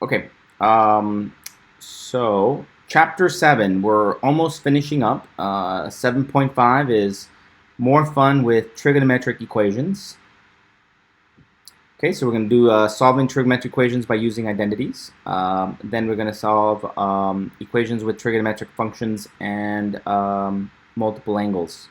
Okay, so chapter 7, we're almost finishing up. 7.5 is more fun with trigonometric equations. Okay, so we're going to do solving trigonometric equations by using identities. Then we're going to solve equations with trigonometric functions and multiple angles.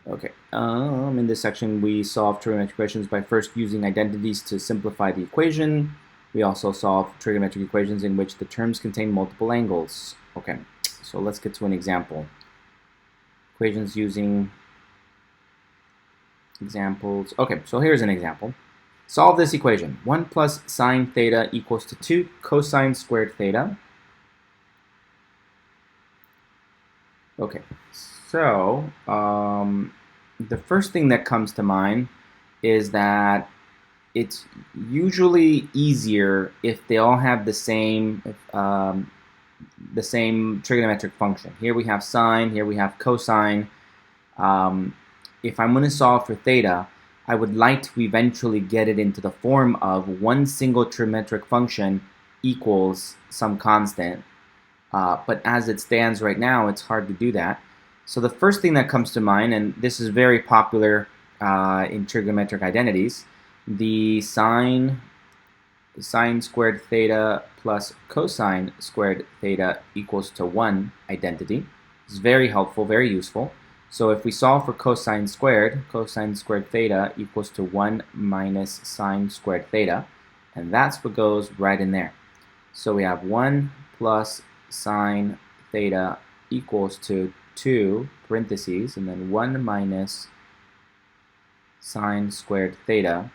Okay, in this section we solve trigonometric equations by first using identities to simplify the equation. We also solve trigonometric equations in which the terms contain multiple angles. Okay, so let's get to an example. Equations using examples. Okay, so here's an example. Solve this equation. 1 plus sine theta equals to 2 cosine squared theta. Okay, so the first thing that comes to mind is that it's usually easier if they all have the same trigonometric function. Here we have sine, here we have cosine. If I'm going to solve for theta, I would like to eventually get it into the form of one single trigonometric function equals some constant. But as it stands right now, it's hard to do that. So the first thing that comes to mind, and this is very popular in trigonometric identities, the sine squared theta plus cosine squared theta equals to 1 identity. It's very helpful, very useful. So if we solve for cosine squared theta equals to 1 minus sine squared theta, and that's what goes right in there. So we have 1 plus sine theta equals to 2 parentheses, and then 1 minus sine squared theta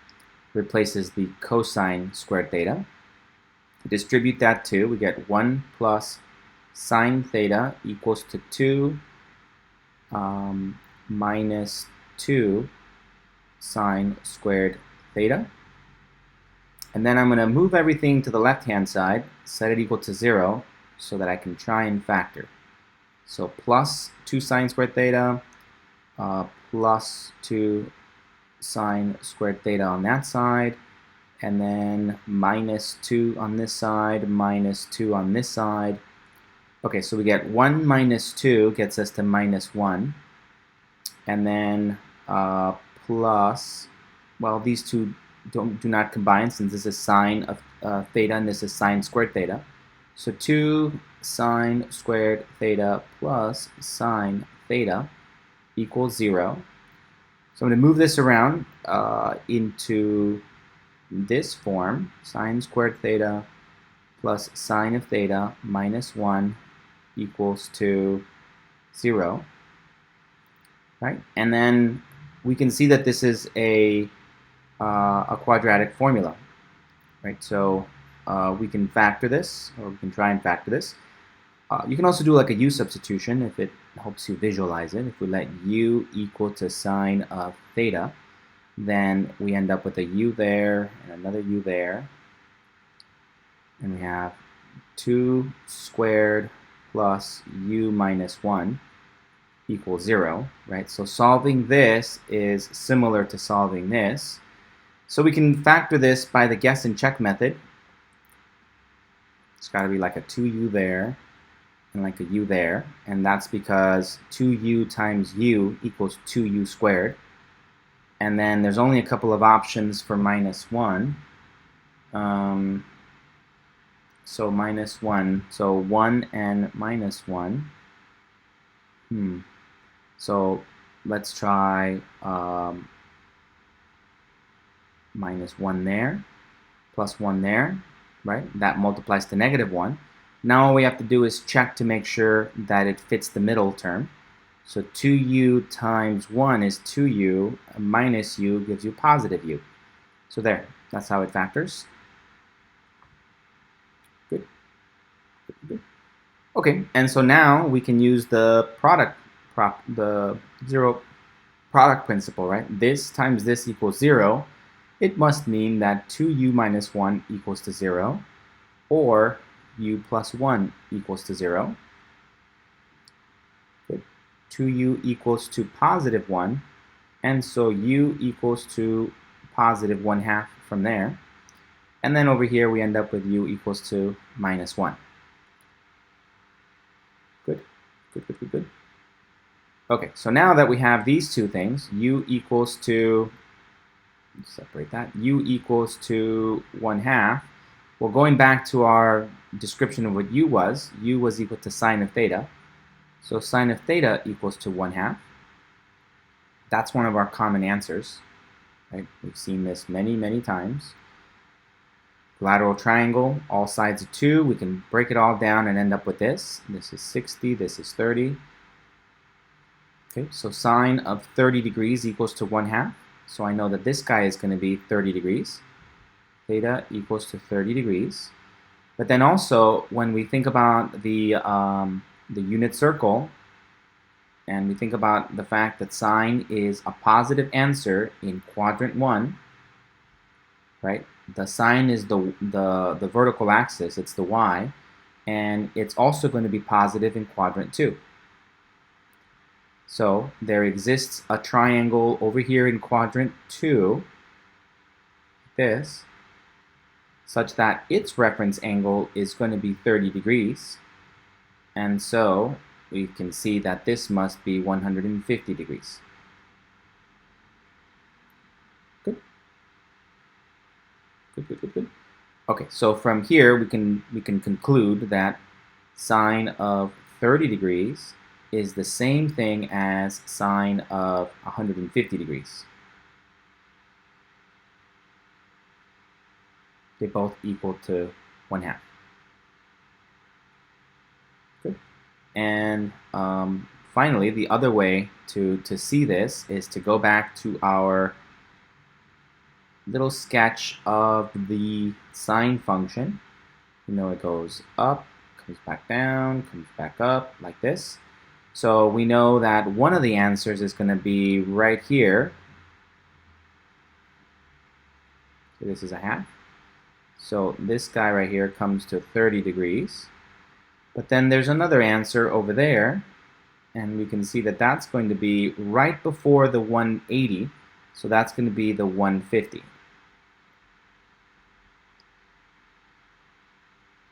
replaces the cosine squared theta. Distribute that 2, we get 1 plus sine theta equals to 2 minus 2 sine squared theta. And then I'm going to move everything to the left-hand side, set it equal to 0, so that I can try and factor. So plus 2 sine squared theta, plus 2 sine squared theta on that side, and then minus 2 on this side, minus 2 on this side. Okay, so we get 1 minus 2 gets us to minus 1, and then plus, well, these two do not combine since this is sine of theta and this is sine squared theta. So 2 sine squared theta plus sine theta equals 0. So I'm going to move this around into this form, sine squared theta plus sine of theta minus 1 equals to 0. Right? And then we can see that this is a quadratic formula. Right? So we can factor this, or we can try and factor this. You can also do like a u substitution if it helps you visualize it. If we let u equal to sine of theta, then we end up with a u there and another u there. And we have 2 squared plus u minus 1 equals 0, right? So solving this is similar to solving this. So we can factor this by the guess and check method. It's got to be like a 2u there and like a u there, and that's because 2u times u equals 2u squared. And then there's only a couple of options for minus 1. So minus 1, so 1 and minus 1. So let's try minus 1 there, plus 1 there, right? That multiplies to negative 1. Now all we have to do is check to make sure that it fits the middle term. So 2u times 1 is 2u, minus u gives you positive u. So there, that's how it factors. Good. Good. Okay, and so now we can use the the zero product principle, right? This times this equals 0. It must mean that 2u minus 1 equals to 0, or u plus 1 equals to 0. Good. 2u equals to positive 1, and so u equals to positive 1/2 from there. And then over here, we end up with u equals to minus 1. Good, good, good, good, good. Okay, so now that we have these two things, u equals to, separate that, u equals to 1/2. Well, going back to our description of what u was equal to sine of theta. So sine of theta equals to 1/2. That's one of our common answers, right? We've seen this many, many times. Lateral triangle, all sides of 2. We can break it all down and end up with this. This is 60, this is 30. Okay, so sine of 30 degrees equals to 1/2. So I know that this guy is going to be 30 degrees. Theta equals to 30 degrees. But then also, when we think about the unit circle, and we think about the fact that sine is a positive answer in quadrant 1, right? The sine is the vertical axis, it's the y, and it's also going to be positive in quadrant 2. So there exists a triangle over here in quadrant 2, this, such that its reference angle is going to be 30 degrees. And so we can see that this must be 150 degrees. Good. Good, good, good, good. Okay, so from here we can conclude that sine of 30 degrees is the same thing as sine of 150 degrees. They both equal to 1/2. Good. And finally, the other way to see this is to go back to our little sketch of the sine function. You know, it goes up, comes back down, comes back up, like this. So we know that one of the answers is going to be right here. So this is 1/2. So this guy right here comes to 30 degrees. But then there's another answer over there, and we can see that that's going to be right before the 180. So that's going to be the 150.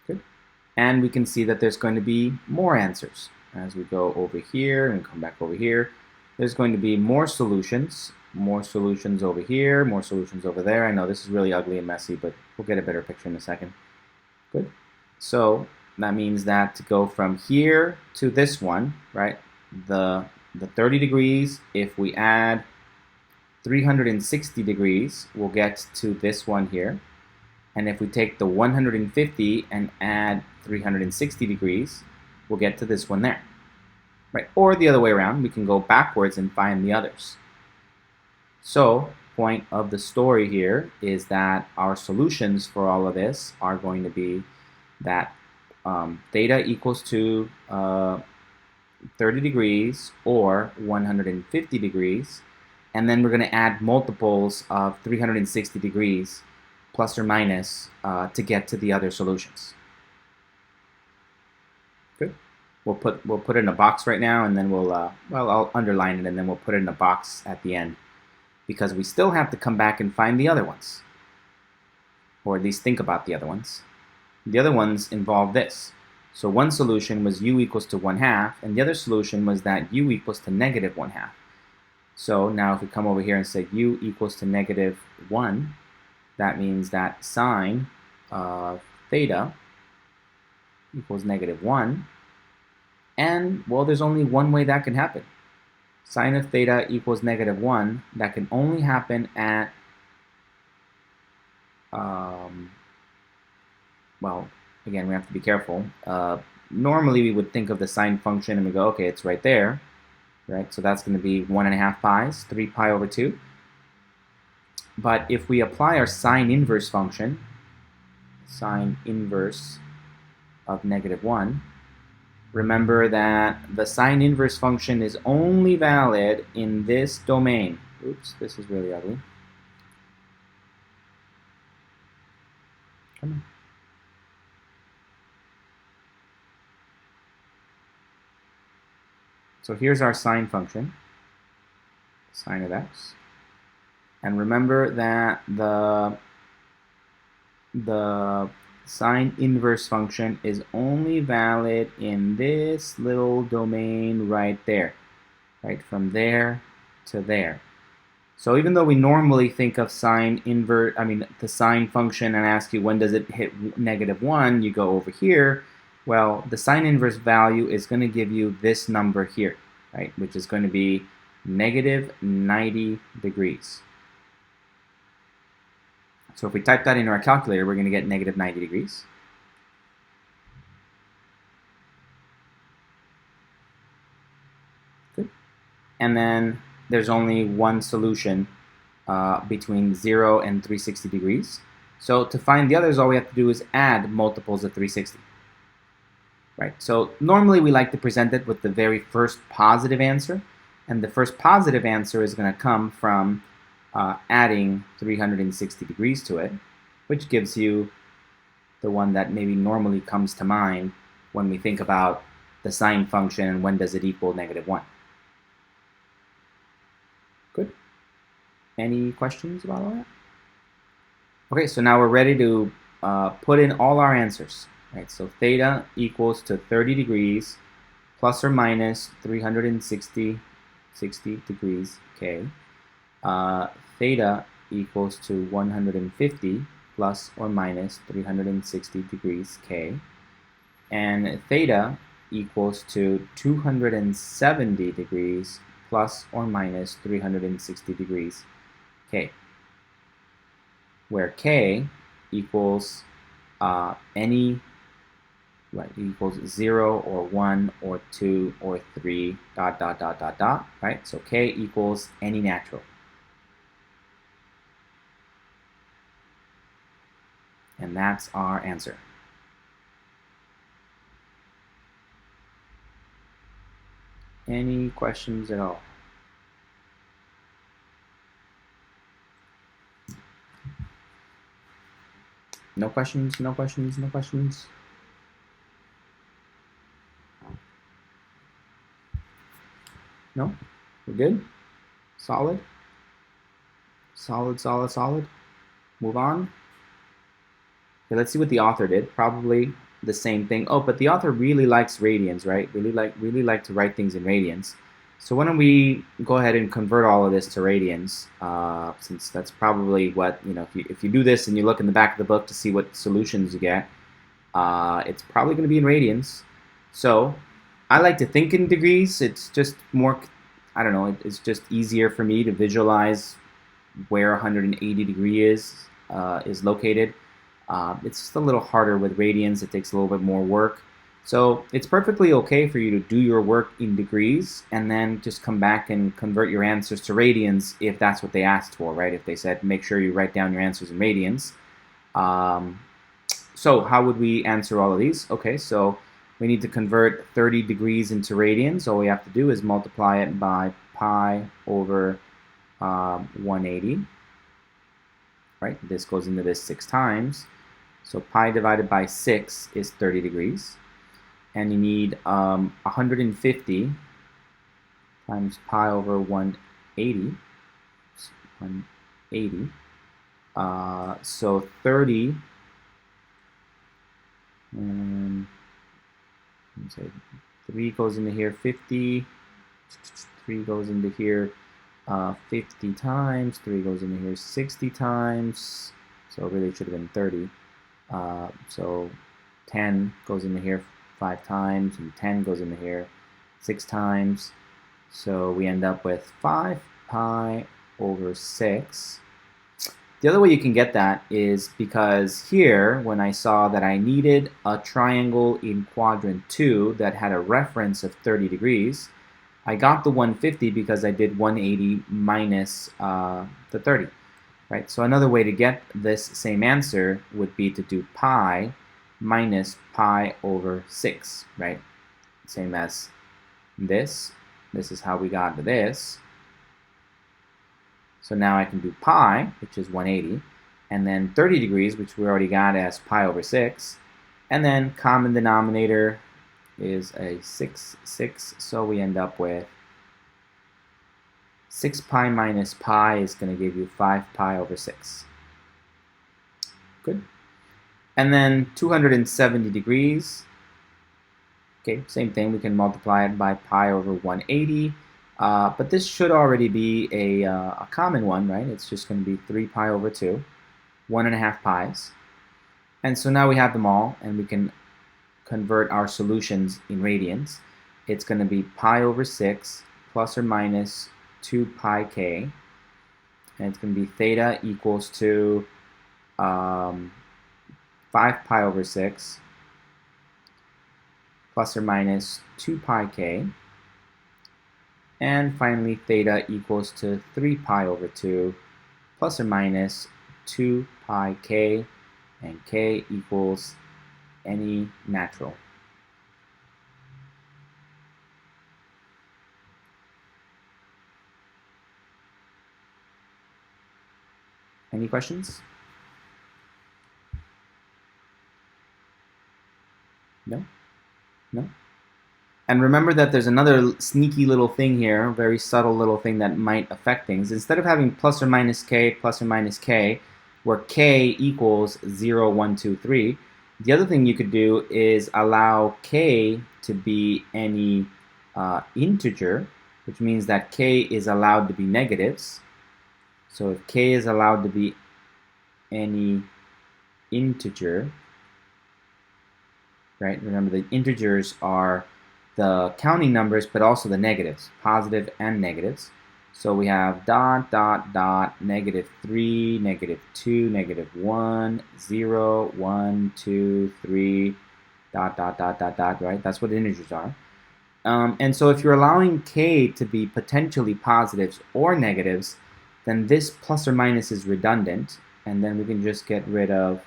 Good. And we can see that there's going to be more answers. As we go over here and come back over here, there's going to be more solutions over here, more solutions over there. I know this is really ugly and messy, but we'll get a better picture in a second. Good. So that means that to go from here to this one, right, the 30 degrees, if we add 360 degrees, we'll get to this one here. And if we take the 150 and add 360 degrees, we'll get to this one there. Right? Or the other way around, we can go backwards and find the others. So, point of the story here is that our solutions for all of this are going to be that theta equals to 30 degrees or 150 degrees, and then we're going to add multiples of 360 degrees plus or minus to get to the other solutions. Good. We'll put it in a box right now, and then well, I'll underline it, and then we'll put it in a box at the end, because we still have to come back and find the other ones, or at least think about the other ones. The other ones involve this. So one solution was u equals to 1/2, and the other solution was that u equals to negative 1/2. So now if we come over here and say u equals to negative 1, that means that sine of theta equals negative 1. And, well, there's only one way that can happen. Sine of theta equals negative 1. That can only happen at, well, again, we have to be careful. Normally, we would think of the sine function and we go, okay, it's right there, right? So that's going to be 1.5 pi's, 3 pi over 2. But if we apply our sine inverse function, sine inverse of negative 1, remember that the sine inverse function is only valid in this domain. Oops, this is really ugly. Come on. So here's our sine function, sine of x. And remember that the the sine inverse function is only valid in this little domain right there, right, from there to there. So even though we normally think of the sine function and ask you when does it hit -1, you go over here. Well, the sine inverse value is going to give you this number here, right, which is going to be -90 degrees. So if we type that into our calculator, we're going to get -90 degrees. Good. And then there's only one solution between 0 and 360 degrees. So to find the others, all we have to do is add multiples of 360. Right? So normally we like to present it with the very first positive answer. And the first positive answer is going to come from adding 360 degrees to it, which gives you the one that maybe normally comes to mind when we think about the sine function and when does it equal -1. Good. Any questions about all that? Okay, so now we're ready to put in all our answers. Right, so theta equals to 30 degrees plus or minus 360 degrees K. Theta equals to 150 plus or minus 360 degrees K. And theta equals to 270 degrees plus or minus 360 degrees K, where K equals equals 0 or 1 or 2 or 3 ... right? So K equals any natural. And that's our answer. Any questions at all? No questions, no questions, no questions? No? We're good? Solid? Solid, solid, solid? Move on? Okay, let's see what the author did. Probably the same thing. Oh, but the author really likes radians, right? Really like to write things in radians. So why don't we go ahead and convert all of this to radians, since that's probably what, if you do this and you look in the back of the book to see what solutions you get, it's probably going to be in radians. So I like to think in degrees. It's just more, I don't know, it's just easier for me to visualize where 180 degree is located. It's just a little harder with radians. It takes a little bit more work. So it's perfectly okay for you to do your work in degrees and then just come back and convert your answers to radians if that's what they asked for, right? If they said, make sure you write down your answers in radians. So how would we answer all of these? Okay, so we need to convert 30 degrees into radians. All we have to do is multiply it by pi over 180. Right? This goes into this 6 times. So pi divided by 6 is 30 degrees. And you need 150 times pi over 180. 180. So 30. And say 3 goes into here, 50. 3 goes into here 50 times. 3 goes into here 60 times. So it really should have been 30. So 10 goes into here 5 times, and 10 goes into here 6 times. So we end up with 5 pi over 6. The other way you can get that is because here, when I saw that I needed a triangle in quadrant 2 that had a reference of 30 degrees, I got the 150 because I did 180 minus the 30. Right? So another way to get this same answer would be to do pi minus pi over 6, right? Same as this. This is how we got to this. So now I can do pi, which is 180, and then 30 degrees, which we already got as pi over 6, and then common denominator is a 6, so we end up with 6 pi minus pi is going to give you 5 pi over 6. Good. And then 270 degrees, okay, same thing, we can multiply it by pi over 180, but this should already be a common one, right? It's just going to be 3 pi over 2, 1.5 pi's. And so now we have them all, and we can convert our solutions in radians. It's going to be pi over 6 plus or minus 2 pi k, and it's going to be theta equals to 5 pi over 6 plus or minus 2 pi k, and finally theta equals to 3 pi over 2 plus or minus 2 pi k, and k equals any natural. Any questions? No? No? And remember that there's another sneaky little thing here, a very subtle little thing that might affect things. Instead of having plus or minus k, where k equals 0, 1, 2, 3, the other thing you could do is allow k to be any integer, which means that k is allowed to be negatives. So if k is allowed to be any integer, right? Remember, the integers are the counting numbers, but also the negatives, positive and negatives. So we have dot, dot, dot, -3, -2, -1, 0, 1, 2, 3, dot, dot, dot, dot, dot, right? That's what integers are. And so if you're allowing k to be potentially positives or negatives, then this plus or minus is redundant, and then we can just get rid of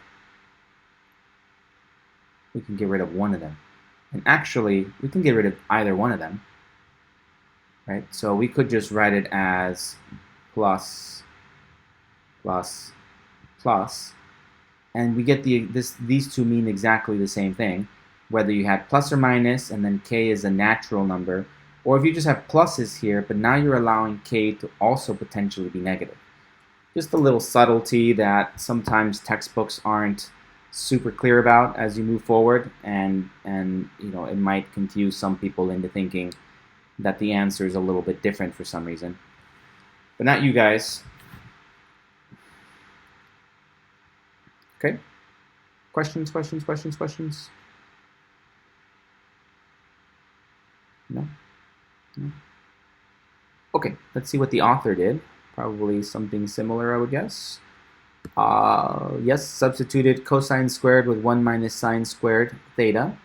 one of them. And actually, we can get rid of either one of them, right? So we could just write it as plus, plus, plus, and we get these two mean exactly the same thing, whether you had plus or minus and then k is a natural number, or if you just have pluses here, but now you're allowing k to also potentially be negative. Just a little subtlety that sometimes textbooks aren't super clear about as you move forward, and you know, it might confuse some people into thinking that the answer is a little bit different for some reason, but not you guys. Okay, questions? No? No? Okay, let's see what the author did. Probably something similar, I would guess. Yes, substituted cosine squared with 1 minus sine squared theta.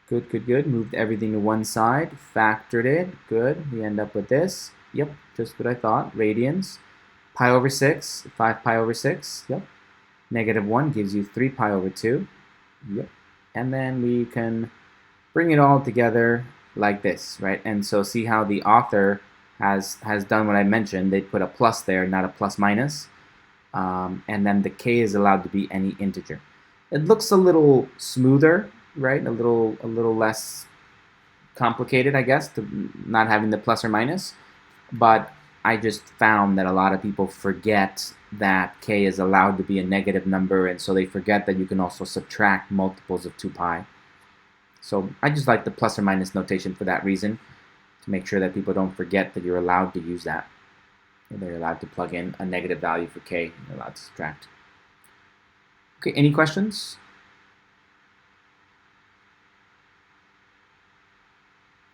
Good, good, good. Moved everything to one side. Factored it. Good. We end up with this. Yep, just what I thought. Radians. Pi over 6. 5 pi over 6. Yep. -1 gives you 3 pi over 2. Yep. And then we can bring it all together like this, right? And so see how the author has done what I mentioned. They put a plus there, not a plus minus. And then the k is allowed to be any integer. It looks a little smoother, right? A little less complicated, I guess, to not having the plus or minus. But I just found that a lot of people forget that k is allowed to be a negative number, and so they forget that you can also subtract multiples of 2 pi. So I just like the plus or minus notation for that reason, to make sure that people don't forget that you're allowed to use that. They're allowed to plug in a negative value for k, they're allowed to subtract. Okay, any questions?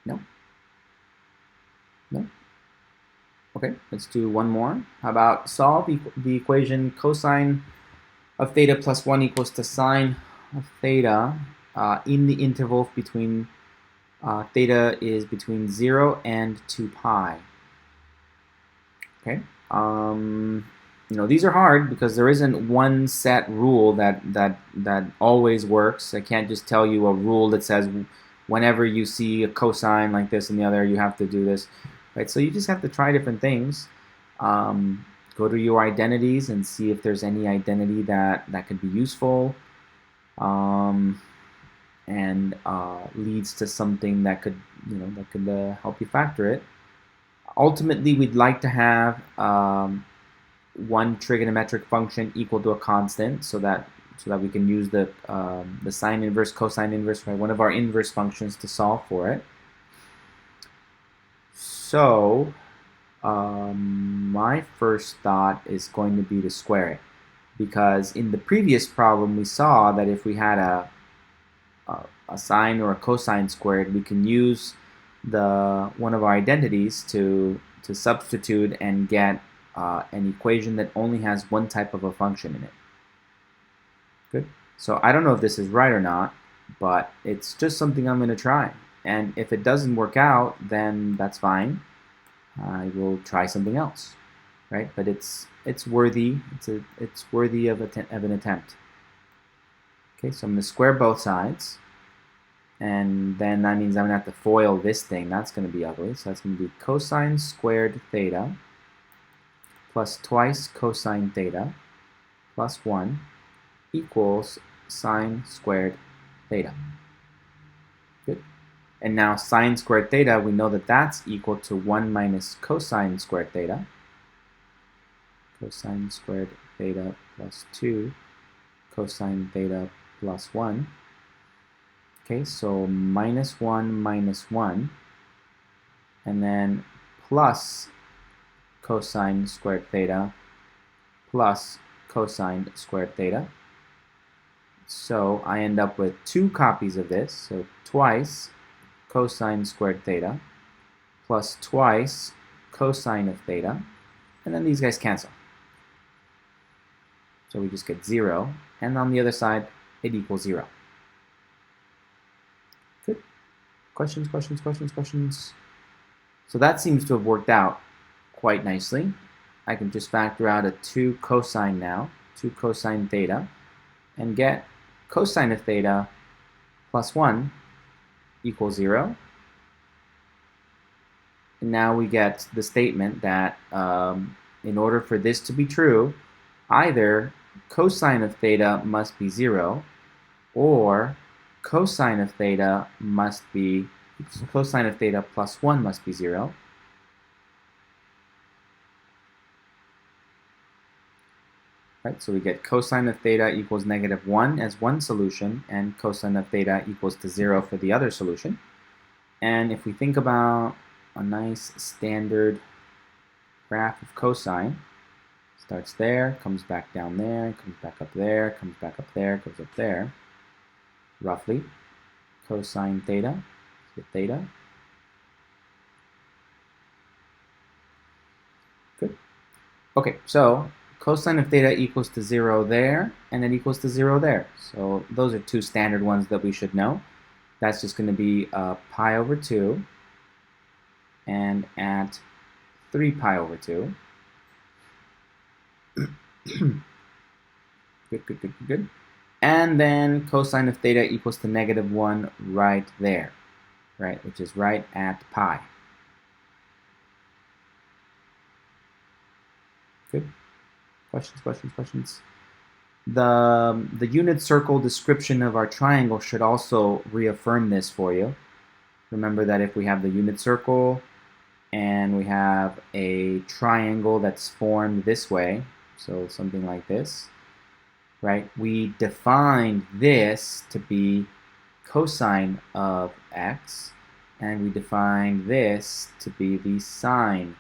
No? No? Okay, let's do one more. How about solve the equation cosine of theta plus 1 equals to sine of theta in the interval between theta is between 0 and 2 pi. Okay, you know, these are hard because there isn't one set rule that always works. I can't just tell you a rule that says whenever you see a cosine like this and the other, you have to do this, right? So you just have to try different things. Go to your identities and see if there's any identity that could be useful, and leads to something that could, you know, that could help you factor it. Ultimately, we'd like to have one trigonometric function equal to a constant, so that so that we can use the sine inverse, cosine inverse, right, one of our inverse functions to solve for it. So my first thought is going to be to square it, because in the previous problem we saw that if we had a sine or a cosine squared, we can use one of our identities to substitute and get an equation that only has one type of a function in it. Good. So I don't know if this is right or not, but it's just something I'm going to try. And if it doesn't work out, then that's fine. I will try something else, right? But it's worthy. It's worthy of an attempt. Okay, so I'm going to square both sides, and then that means I'm going to have to FOIL this thing. That's going to be ugly. So that's going to be cosine squared theta plus twice cosine theta plus 1 equals sine squared theta. Good. And now sine squared theta, we know that that's equal to 1 minus cosine squared theta. Cosine squared theta plus 2 cosine theta plus 1. Okay, so minus 1, and then plus cosine squared theta plus cosine squared theta. So I end up with 2 copies of this, so twice cosine squared theta plus twice cosine of theta, and then these guys cancel. So we just get 0, and on the other side, it equals 0. Good. Questions, questions, questions, questions? So that seems to have worked out quite nicely. I can just factor out a 2 cosine now, 2 cosine theta, and get cosine of theta plus 1 equals 0. And now we get the statement that in order for this to be true, either cosine of theta must be 0, or cosine of theta plus 1 must be 0. Right, so we get cosine of theta equals -1 as one solution, and cosine of theta equals to 0 for the other solution. And if we think about a nice standard graph of cosine, starts there, comes back down there, comes back up there, comes back up there, goes up there, roughly. Cosine theta, so theta. Good. Okay, so cosine of theta equals to 0 there, and it equals to 0 there. So those are 2 standard ones that we should know. That's just going to be pi over 2, and at 3 pi over 2. Good. And then cosine of theta equals to -1 right there, right, which is right at pi. Good. Questions, questions, questions? The unit circle description of our triangle should also reaffirm this for you. Remember that if we have the unit circle and we have a triangle that's formed this way, so something like this, right? We defined this to be cosine of x, and we defined this to be the sine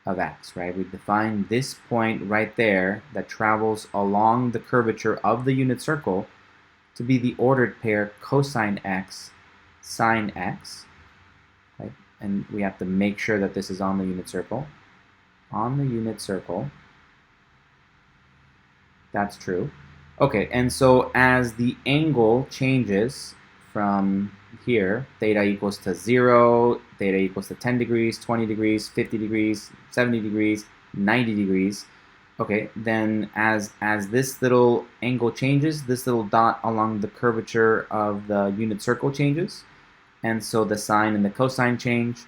of x, right? We defined this point right there that travels along the curvature of the unit circle to be the ordered pair cosine x, sine x, right? And we have to make sure that this is on the unit circle. On the unit circle, that's true. Okay, and so as the angle changes from here, theta equals to 0, theta equals to 10 degrees, 20 degrees, 50 degrees, 70 degrees, 90 degrees. Okay, then as this little angle changes, this little dot along the curvature of the unit circle changes, and so the sine and the cosine change.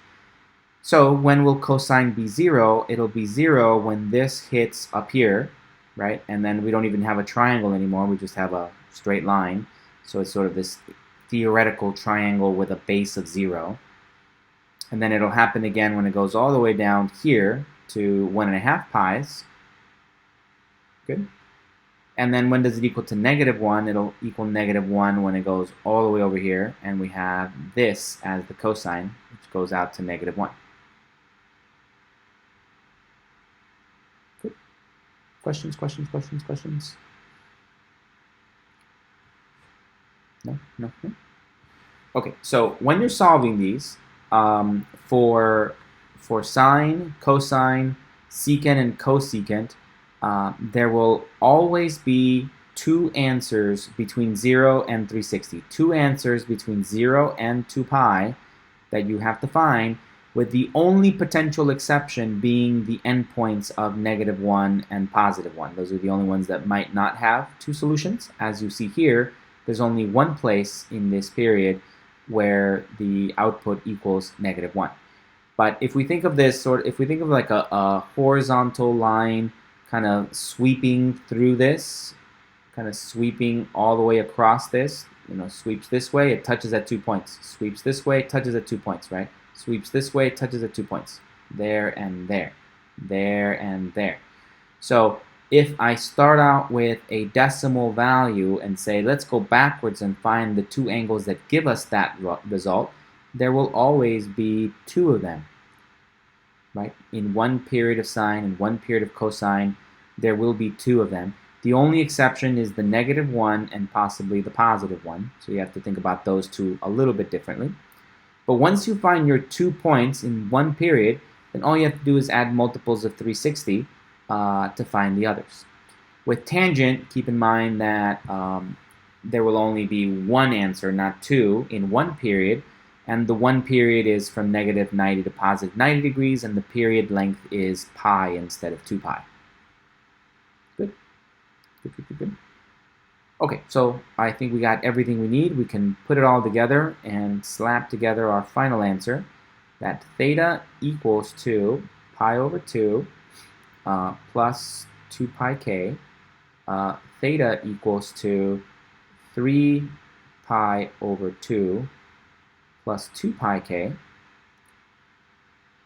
So when will cosine be 0? It'll be 0 when this hits up here, right? And then we don't even have a triangle anymore, we just have a straight line. So it's sort of this theoretical triangle with a base of 0. And then it'll happen again when it goes all the way down here to 1.5 pi's. Good. And then when does it equal to -1? It'll equal -1 when it goes all the way over here, and we have this as the cosine, which goes out to -1. Good. Questions, questions, questions, questions? No, no, no. Okay, so when you're solving these, for sine, cosine, secant, and cosecant, there will always be two answers between 0 and 360. Two answers between 0 and 2 pi that you have to find, with the only potential exception being the endpoints of -1 and +1. Those are the only ones that might not have two solutions. As you see here, there's only one place in this period where the output equals -1. But if we think of this if we think of like a horizontal line kind of sweeping through this, kind of sweeping all the way across this, sweeps this way, it touches at 2 points. Sweeps this way, touches at 2 points, right? Sweeps this way, touches at 2 points. There and there. There and there. So if I start out with a decimal value and say, let's go backwards and find the two angles that give us that result, there will always be two of them, right? In one period of sine and one period of cosine, there will be two of them. The only exception is the -1 and possibly the +1. So you have to think about those two a little bit differently. But once you find your 2 points in one period, then all you have to do is add multiples of 360 to find the others. With tangent, keep in mind that there will only be one answer, not two, in one period, and the one period is from -90 to +90 degrees, and the period length is pi instead of 2 pi. Good? Good, good, good, good. Okay, so I think we got everything we need. We can put it all together and slap together our final answer, that theta equals to pi over 2 plus 2 pi k. Theta equals to 3 pi over 2 plus 2 pi k.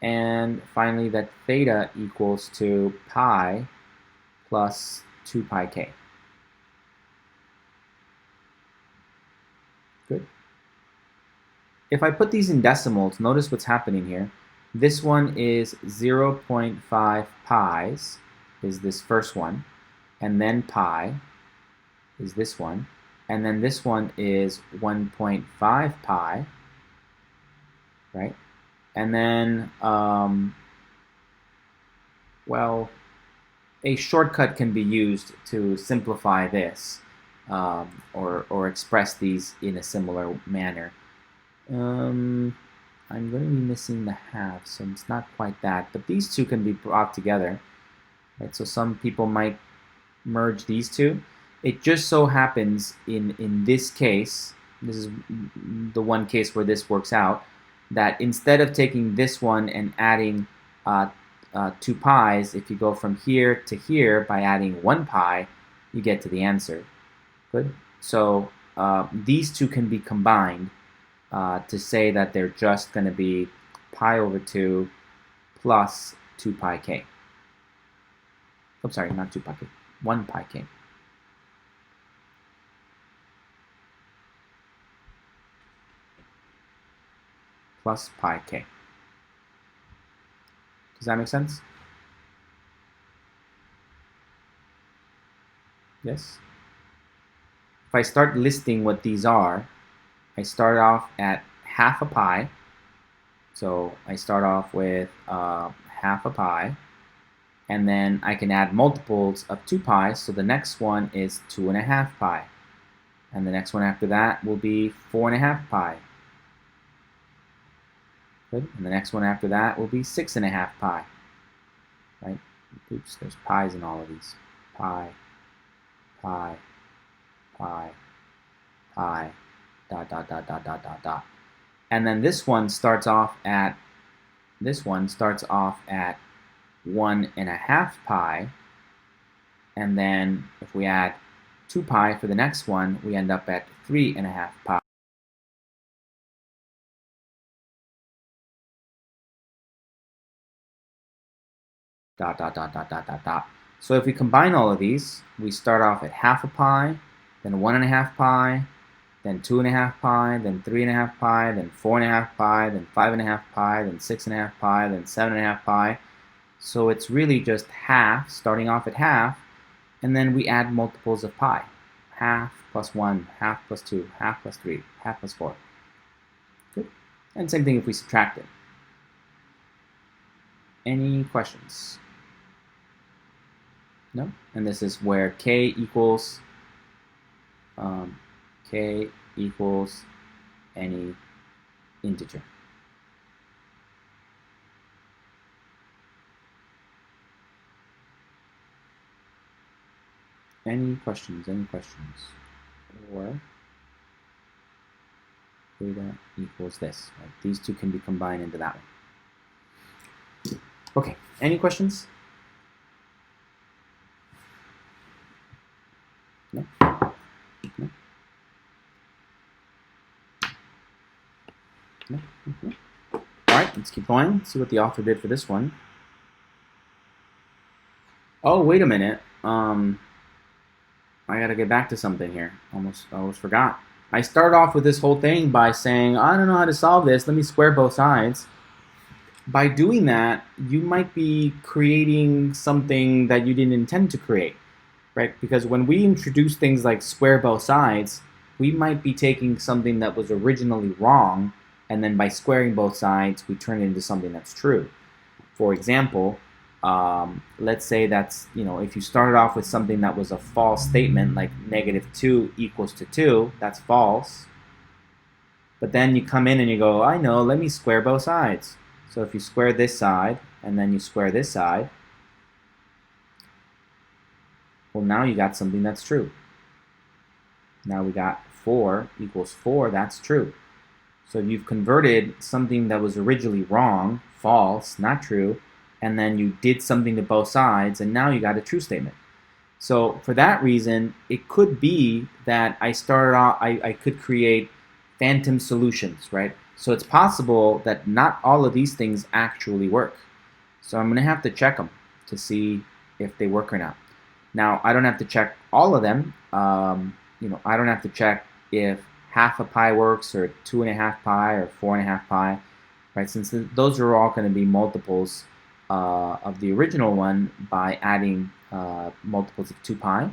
And finally, that theta equals to pi plus 2 pi k. Good. If I put these in decimals, notice what's happening here. This one is 0.5 pi's, is this first one, and then pi is this one, and then this one is 1.5 pi, right? And then, well, a shortcut can be used to simplify this or express these in a similar manner. I'm going to be missing the half, so it's not quite that, but these two can be brought together, right? So some people might merge these two. It just so happens in this case, this is the one case where this works out, that instead of taking this one and adding 2 pi's, if you go from here to here by adding 1 pi, you get to the answer. Good? So these two can be combined to say that they're just going to be pi over 2 plus 2 pi k. I'm sorry, not 2 pi k, 1 pi k. Plus pi k. Does that make sense? Yes? If I start listing what these are, I start off at half a pi. So I start off with half a pi. And then I can add multiples of 2 pi. So the next one is 2.5 pi. And the next one after that will be 4.5 pi. Good. And the next one after that will be 6.5 pi. Right? Oops, there's pi's in all of these. Pi, pi, pi, pi, dot, dot, dot, dot, dot, dot, dot. And then this one starts off at 1.5 pi. And then if we add 2 pi for the next one, we end up at 3.5 pi. Dot, dot, dot, dot, dot, dot, dot. So if we combine all of these, we start off at half a pi, then 1.5 pi, then 2.5 pi, then 3.5 pi, then 4.5 pi, then 5.5 pi, then 6.5 pi, then 7.5 pi. So it's really just half, starting off at half, and then we add multiples of pi. Half plus 1, half plus 2, half plus 3, half plus 4. Good. And same thing if we subtract it. Any questions? No? And this is where k equals any integer. Any questions? Any questions? Or theta equals this. Right? These two can be combined into that one. Okay. Any questions? No? No? No? Mm-hmm. All right, let's keep going. Let's see what the author did for this one. Oh, wait a minute. I gotta get back to something here. Almost forgot. I started off with this whole thing by saying, I don't know how to solve this. Let me square both sides. By doing that, you might be creating something that you didn't intend to create, right? Because when we introduce things like square both sides, we might be taking something that was originally wrong, and then by squaring both sides, we turn it into something that's true. For example, let's say that's, if you started off with something that was a false statement, like -2 equals to 2, that's false. But then you come in and you go, I know, let me square both sides. So if you square this side, and then you square this side, well, now you got something that's true. Now we got 4 equals 4, that's true. So you've converted something that was originally wrong, false, not true, and then you did something to both sides, and now you got a true statement. So for that reason, it could be that I started off, I could create phantom solutions, right? So it's possible that not all of these things actually work. So I'm going to have to check them to see if they work or not. Now, I don't have to check all of them. I don't have to check if half a pi works, or 2.5 pi, or 4.5 pi, right? Since those are all going to be multiples of the original one by adding multiples of 2 pi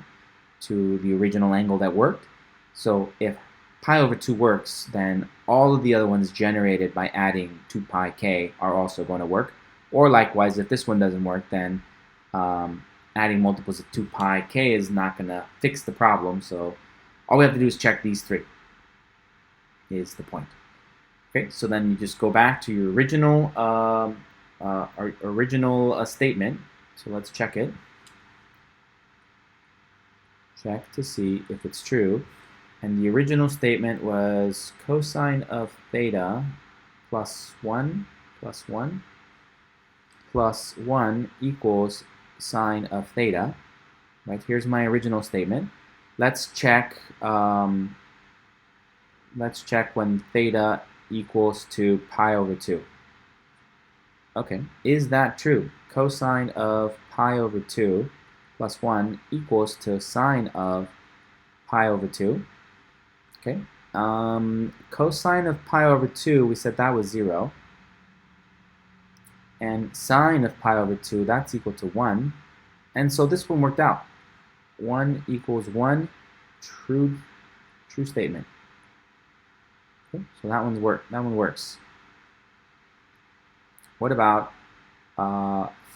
to the original angle that worked. So if pi over 2 works, then all of the other ones generated by adding 2 pi k are also going to work. Or likewise, if this one doesn't work, then adding multiples of 2 pi k is not going to fix the problem. So all we have to do is check these 3, is the point. Okay, so then you just go back to your original statement. So let's check it. Check to see if it's true. And the original statement was cosine of theta plus 1 plus 1 plus 1 equals sine of theta. Right, here's my original statement. Let's check when theta equals to pi over 2. Okay, is that true? Cosine of pi over 2 plus 1 equals to sine of pi over 2. Okay, cosine of pi over 2, we said that was 0. And sine of pi over 2, that's equal to 1. And so this one worked out. 1 equals 1, true statement. Okay, so that one works. What about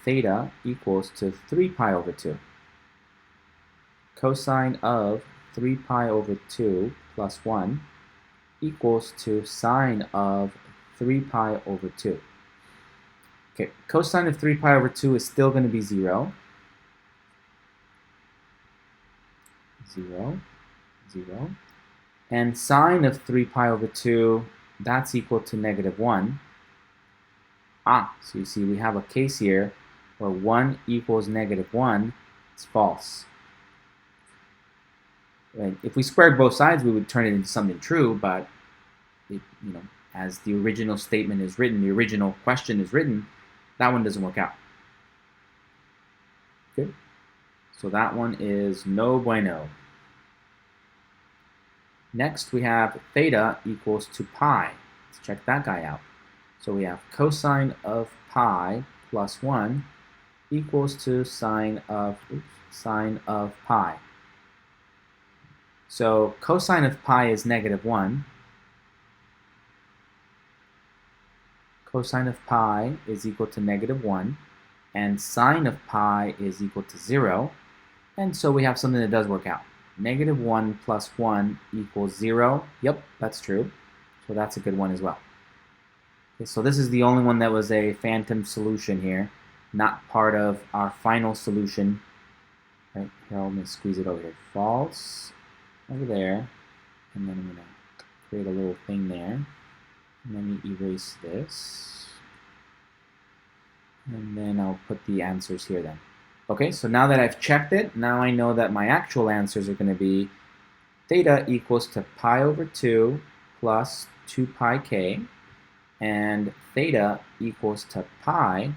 theta equals to 3 pi over 2? Cosine of 3 pi over 2 plus 1 equals to sine of 3 pi over 2. Okay, cosine of 3 pi over 2 is still going to be 0. 0, 0. And sine of 3 pi over 2, that's equal to -1. So you see we have a case here where 1 equals -1. It's false. Right? If we squared both sides, we would turn it into something true, but as the original statement is written, the original question is written, that one doesn't work out. Good. So that one is no bueno. Next, we have theta equals to pi. Let's check that guy out. So we have cosine of pi plus 1 equals to sine of pi. So cosine of pi is -1. Cosine of pi is equal to -1. And sine of pi is equal to 0. And so we have something that does work out. -1 plus 1 equals 0. Yep, that's true. So that's a good one as well. Okay, so this is the only one that was a phantom solution here, not part of our final solution. Right here, I'm going to squeeze it over here. False over there. And then I'm going to create a little thing there. And let me erase this. And then I'll put the answers here then. Okay, so now that I've checked it, now I know that my actual answers are going to be theta equals to pi over 2 plus 2 pi k, and theta equals to pi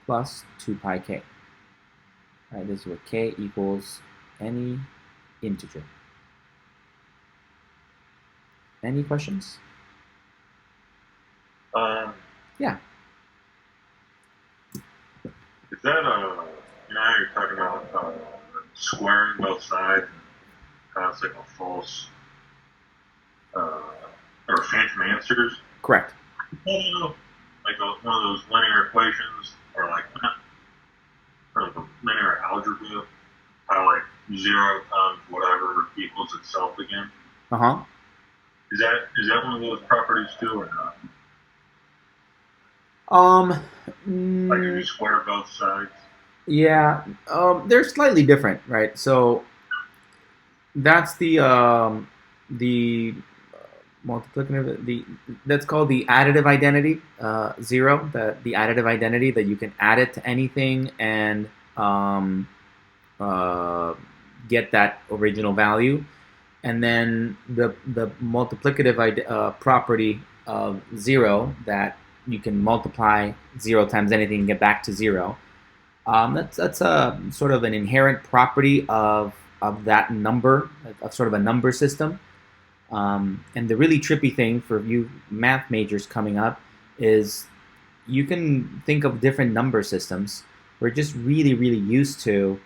plus 2 pi k. All right, this is where k equals any integer. Any questions? Yeah. Is that you know how you're talking about squaring both sides and how it's like a false or phantom answers? Correct. Like one of those linear equations or like a linear algebra, how like 0 times whatever equals itself again. Uh-huh. Is that one of those properties too or not? Like if you square both sides? Yeah, they're slightly different, right? So that's the multiplicative, that's called the additive identity, 0, the additive identity that you can add it to anything and get that original value. And then the multiplicative property of 0, that you can multiply 0 times anything and get back to 0. That's a sort of an inherent property of that number, of sort of a number system. And the really trippy thing for you math majors coming up is you can think of different number systems. We're just really, really used to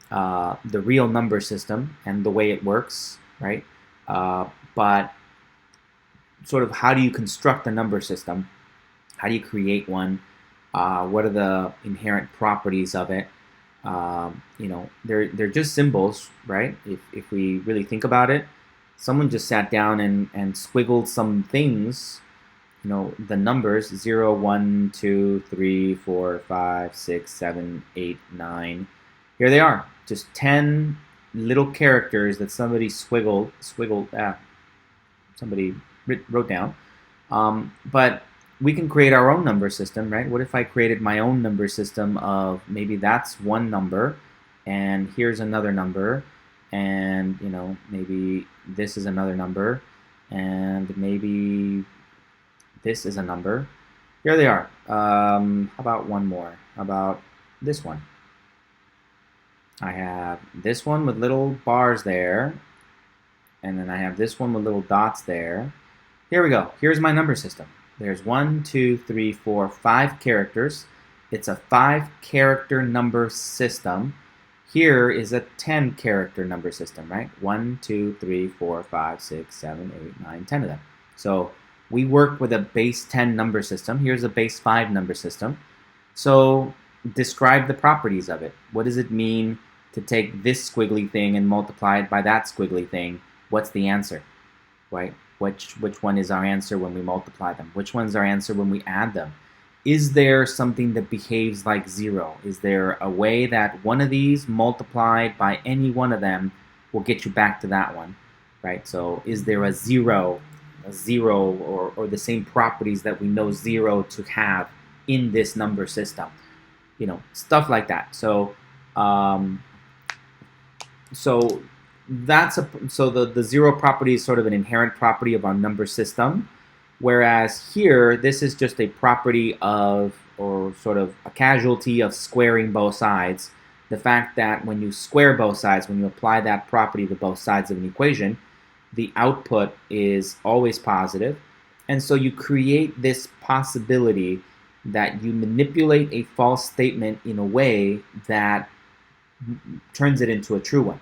the real number system and the way it works, right? But sort of how do you construct a number system? How do you create one? What are the inherent properties of it? You know, they're just symbols, right? If we really think about it, someone just sat down and squiggled some things. You know, the numbers 0, 1, 2, 3, 4, 5, 6, 7, 8, 9. Here they are, just 10 little characters that somebody somebody wrote down. But we can create our own number system, right? What if I created my own number system of maybe that's one number, and here's another number, and you know, maybe this is another number, and maybe this is a number. Here they are. How about one more? How about this one? I have this one with little bars there, and then I have this one with little dots there. Here we go. Here's my number system. There's 1, 2, 3, 4, 5 characters. It's a 5-character number system. Here is a 10-character number system, right? 1, 2, 3, 4, 5, 6, 7, 8, 9, 10 of them. So we work with a base 10 number system. Here's a base 5 number system. So describe the properties of it. What does it mean to take this squiggly thing and multiply it by that squiggly thing? What's the answer, right? Which one is our answer when we multiply them? Which one's our answer when we add them? Is there something that behaves like 0? Is there a way that one of these multiplied by any one of them will get you back to that one, right? So is there a 0 or the same properties that we know 0 to have in this number system? You know, stuff like that. So the 0 property is sort of an inherent property of our number system, whereas here this is just a property of, or sort of a casualty of, squaring both sides. the fact that when you square both sides, when you apply that property to both sides of an equation, the output is always positive. And so you create this possibility that you manipulate a false statement in a way that turns it into a true one.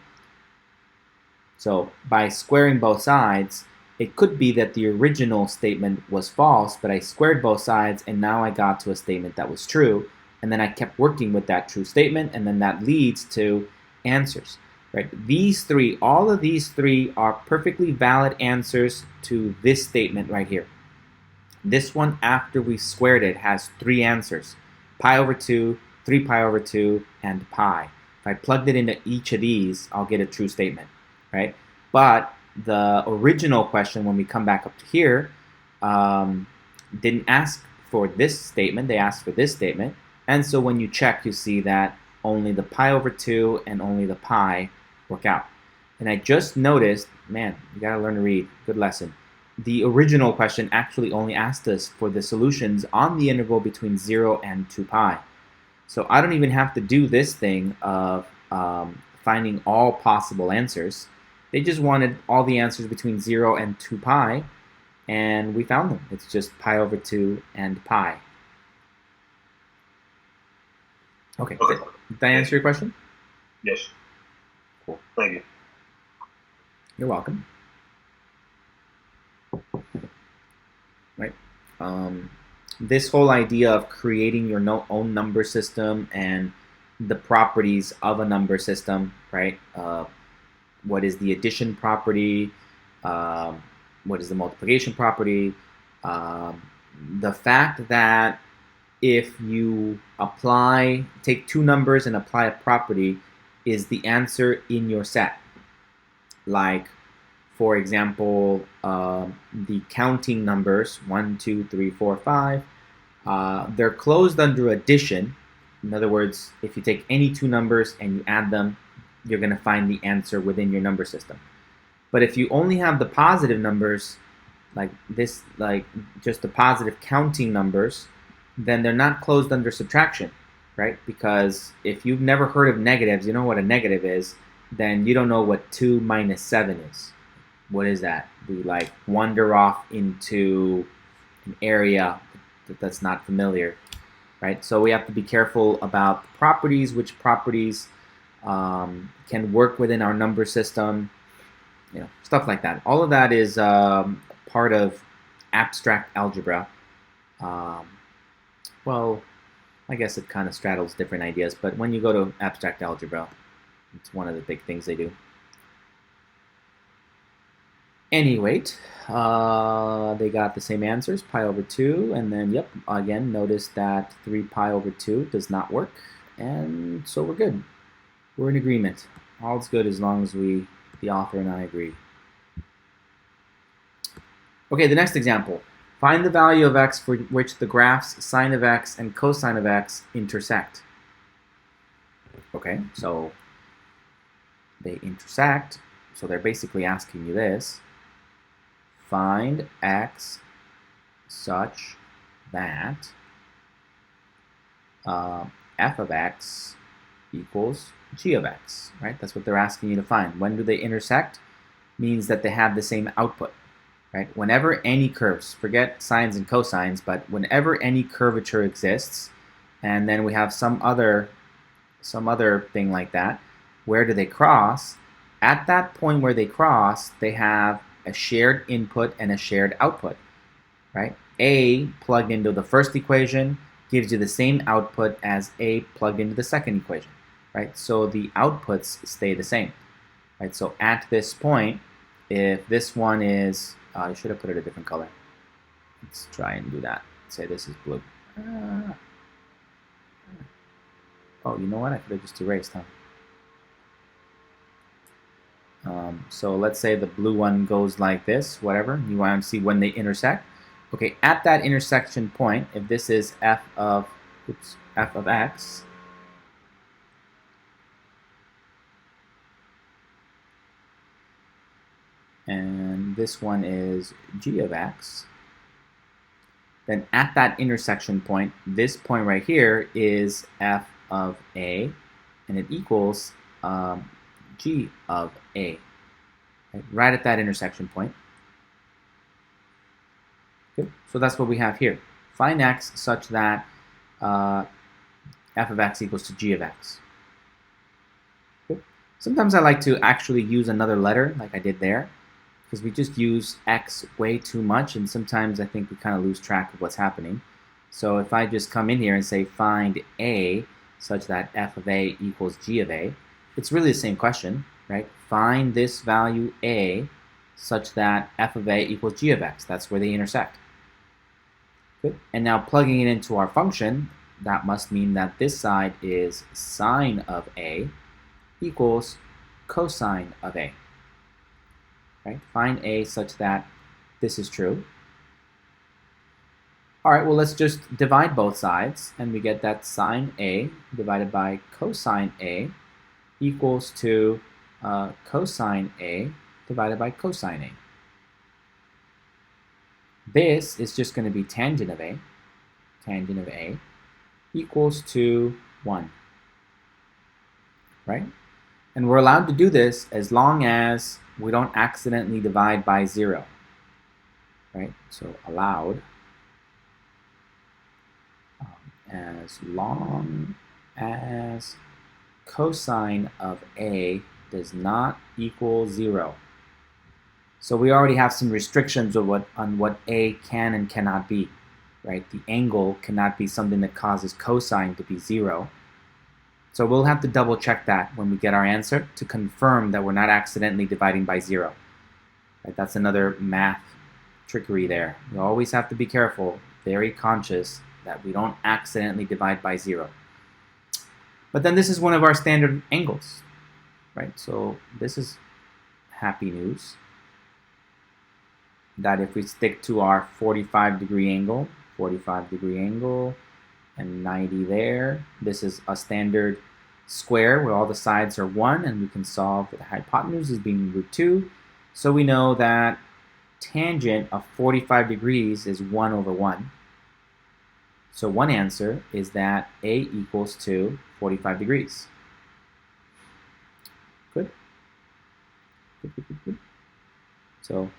So by squaring both sides, it could be that the original statement was false, but I squared both sides and now I got to a statement that was true. And then I kept working with that true statement, and then that leads to answers. Right? These three, all of these three are perfectly valid answers to this statement right here. This one, after we squared it, has three answers: pi over 2, 3 pi over 2, and pi. If I plugged it into each of these, I'll get a true statement, right? But the original question, when we come back up to here, didn't ask for this statement. They asked for this statement. And so when you check, you see that only the pi over 2 and only the pi work out. And I just noticed, man, you got to learn to read. Good lesson. The original question actually only asked us for the solutions on the interval between 0 and 2 pi. So I don't even have to do this thing of finding all possible answers. They just wanted all the answers between 0 and 2 pi, and we found them. It's just pi over 2 and pi. Okay, did that answer your question? Yes. Cool. Thank you. You're welcome. Right. This whole idea of creating your own number system and the properties of a number system, right? What is the addition property? What is the multiplication property? The fact that if you take two numbers and apply a property, is the answer in your set. Like, for example, the counting numbers 1, 2, 3, 4, 5. They're closed under addition. In other words, if you take any two numbers and you add them, you're going to find the answer within your number system. But if you only have the positive numbers, like this, like just the positive counting numbers, then they're not closed under subtraction, right? Because if you've never heard of negatives, you know what a negative is, then you don't know what 2 minus 7 is. What is that? We like wander off into an area that's not familiar, right? So we have to be careful about properties, which properties can work within our number system, stuff like that. All of that is part of abstract algebra. Well, I guess it kind of straddles different ideas, but when you go to abstract algebra, it's one of the big things they do. Anyway, they got the same answers, pi over 2, and then, yep, again, notice that 3 pi over 2 does not work, and so we're good. We're in agreement. All's good as long as the author and I agree. Okay, the next example. Find the value of x for which the graphs sine of x and cosine of x intersect. Okay, so they intersect, so they're basically asking you this. Find x such that f of x equals g of x, right? That's what they're asking you to find. When do they intersect? Means that they have the same output, right? Whenever any curves, forget sines and cosines, but whenever any curvature exists, and then we have some other thing like that, where do they cross? At that point where they cross, they have a shared input and a shared output, right? A plugged into the first equation gives you the same output as A plugged into the second equation, right? So the outputs stay the same, right? So at this point, if this one is, I should have put it a different color. Let's try and do that. Say this is blue. Oh, you know what? I could have just erased, huh? So let's say the blue one goes like this, whatever. You want to see when they intersect. Okay, at that intersection point, if this is f of x, and this one is g of x, then at that intersection point, this point right here is f of a, and it equals g of a, right at that intersection point. Okay. So that's what we have here. Find x such that f of x equals to g of x. Okay. Sometimes I like to actually use another letter like I did there, because we just use x way too much, and sometimes I think we kind of lose track of what's happening. So if I just come in here and say find a such that f of a equals g of a, it's really the same question, right? Find this value a such that f of a equals g of x. That's where they intersect. Good. And now plugging it into our function, that must mean that this side is sine of a equals cosine of a. Right? Find a such that this is true. All right, well, let's just divide both sides, and we get that sine a divided by cosine a equals to cosine a divided by cosine a. This is just going to be tangent of a equals to 1, right? And we're allowed to do this as long as we don't accidentally divide by 0, right? So allowed as long as cosine of a does not equal 0. So we already have some restrictions on what a can and cannot be, right? The angle cannot be something that causes cosine to be 0. So we'll have to double check that when we get our answer to confirm that we're not accidentally dividing by 0. Right? That's another math trickery there. You always have to be careful, very conscious that we don't accidentally divide by 0. But then this is one of our standard angles, right? So this is happy news, that if we stick to our 45-degree angle, and 90 there, this is a standard square where all the sides are 1, and we can solve for the hypotenuse as being root 2. So we know that tangent of 45 degrees is 1 over 1. So one answer is that a equals to 45 degrees. Good. Good. So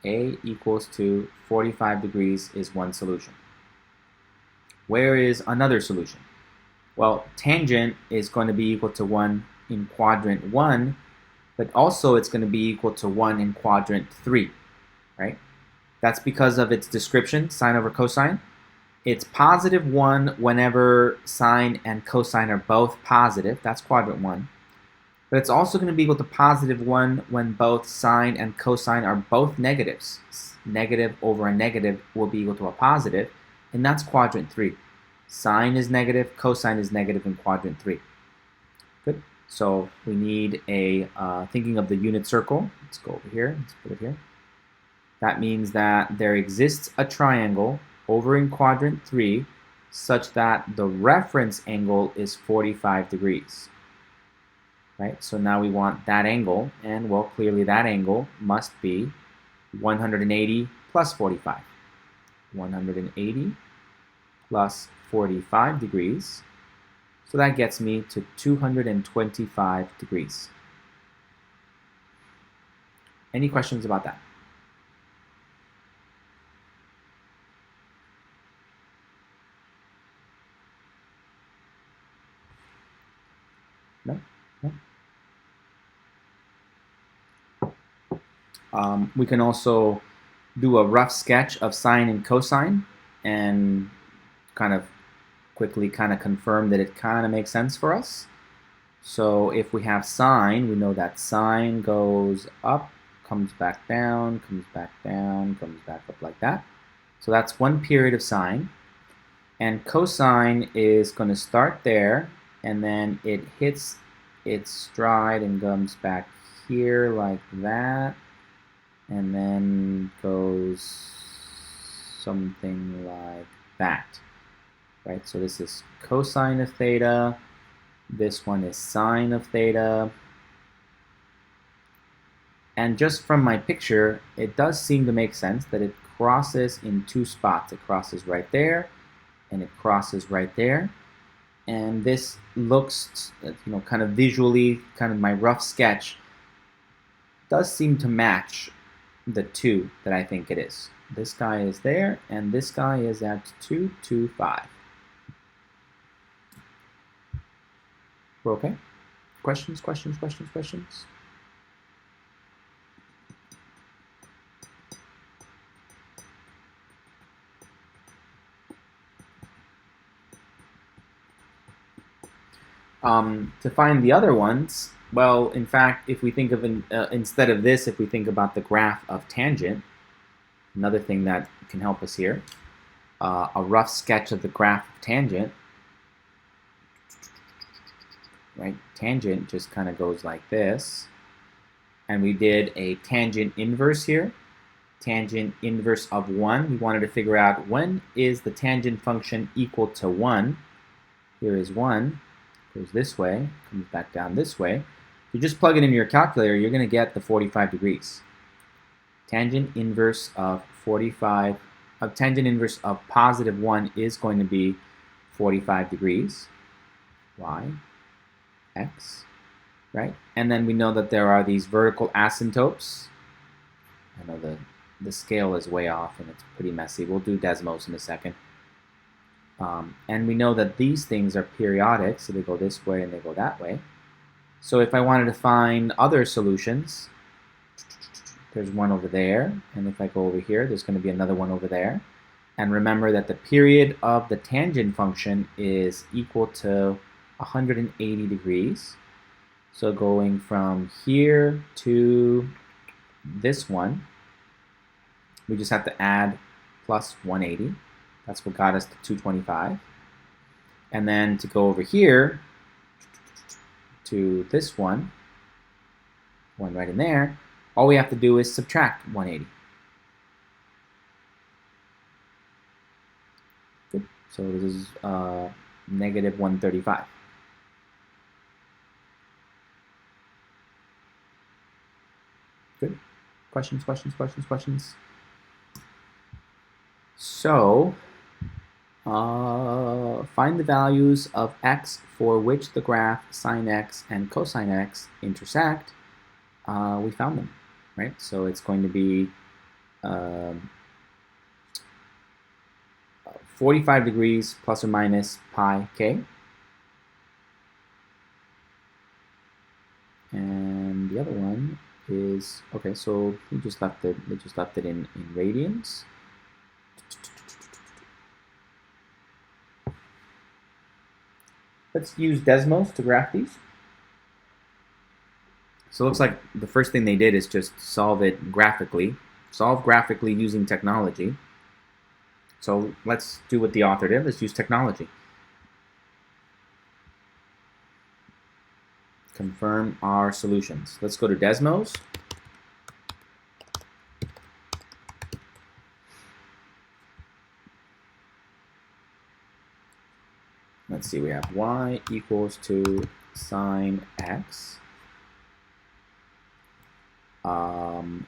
a equals to 45 degrees is one solution. Where is another solution? Well, tangent is going to be equal to 1 in quadrant 1, but also it's going to be equal to 1 in quadrant 3, right? That's because of its description, sine over cosine. It's positive 1 whenever sine and cosine are both positive. That's quadrant 1. But it's also going to be equal to positive 1 when both sine and cosine are both negatives. Negative over a negative will be equal to a positive, and that's quadrant 3. Sine is negative, cosine is negative in quadrant 3. Good. So we need a, thinking of the unit circle. Let's go over here. Let's put it here. That means that there exists a triangle over in quadrant 3 such that the reference angle is 45 degrees. Right? So now we want that angle, and well, clearly that angle must be 180 plus 45. 180 plus 45 degrees. So that gets me to 225 degrees. Any questions about that? No? No? We can also do a rough sketch of sine and cosine and kind of quickly confirm that it kind of makes sense for us. So if we have sine, we know that sine goes up, comes back down, comes back down, comes back up like that. So that's one period of sine. And cosine is going to start there, and then it hits its stride and comes back here like that, and then goes something like that. Right? So this is cosine of theta. This one is sine of theta. And just from my picture, it does seem to make sense that it crosses in two spots. It crosses right there, and it crosses right there. And this looks, kind of visually, kind of my rough sketch, does seem to match the 2 that I think it is. This guy is there, and this guy is at 2, 2, 5. We're okay? Questions, questions, questions, questions? To find the other ones, well, in fact, if we think of, instead of this, if we think about the graph of tangent, another thing that can help us here, a rough sketch of the graph of tangent, right? Tangent just kind of goes like this. And we did a tangent inverse here. Tangent inverse of 1. We wanted to figure out when is the tangent function equal to 1. Here is 1. Goes this way, comes back down this way. If you just plug it into your calculator, you're going to get the 45 degrees. Tangent inverse of 45, tangent inverse of positive 1 is going to be 45 degrees. Y, X, right? And then we know that there are these vertical asymptotes. I know the scale is way off and it's pretty messy. We'll do Desmos in a second. And we know that these things are periodic, so they go this way and they go that way. So if I wanted to find other solutions, there's one over there, and if I go over here, there's going to be another one over there. And remember that the period of the tangent function is equal to 180 degrees. So going from here to this one, we just have to add plus 180. That's what got us to 225. And then to go over here to this one right in there, all we have to do is subtract 180. Good. So this is negative 135. Good. Questions, questions, questions, questions? So, find the values of x for which the graph sine x and cosine x intersect. We found them, right? So it's going to be 45 degrees plus or minus pi k. And the other one is, okay, so they just left it in radians. Let's use Desmos to graph these. So it looks like the first thing they did is just solve it graphically. Solve graphically using technology. So let's do what the author did. Let's use technology. Confirm our solutions. Let's go to Desmos. Let's see, we have y equals to sine x.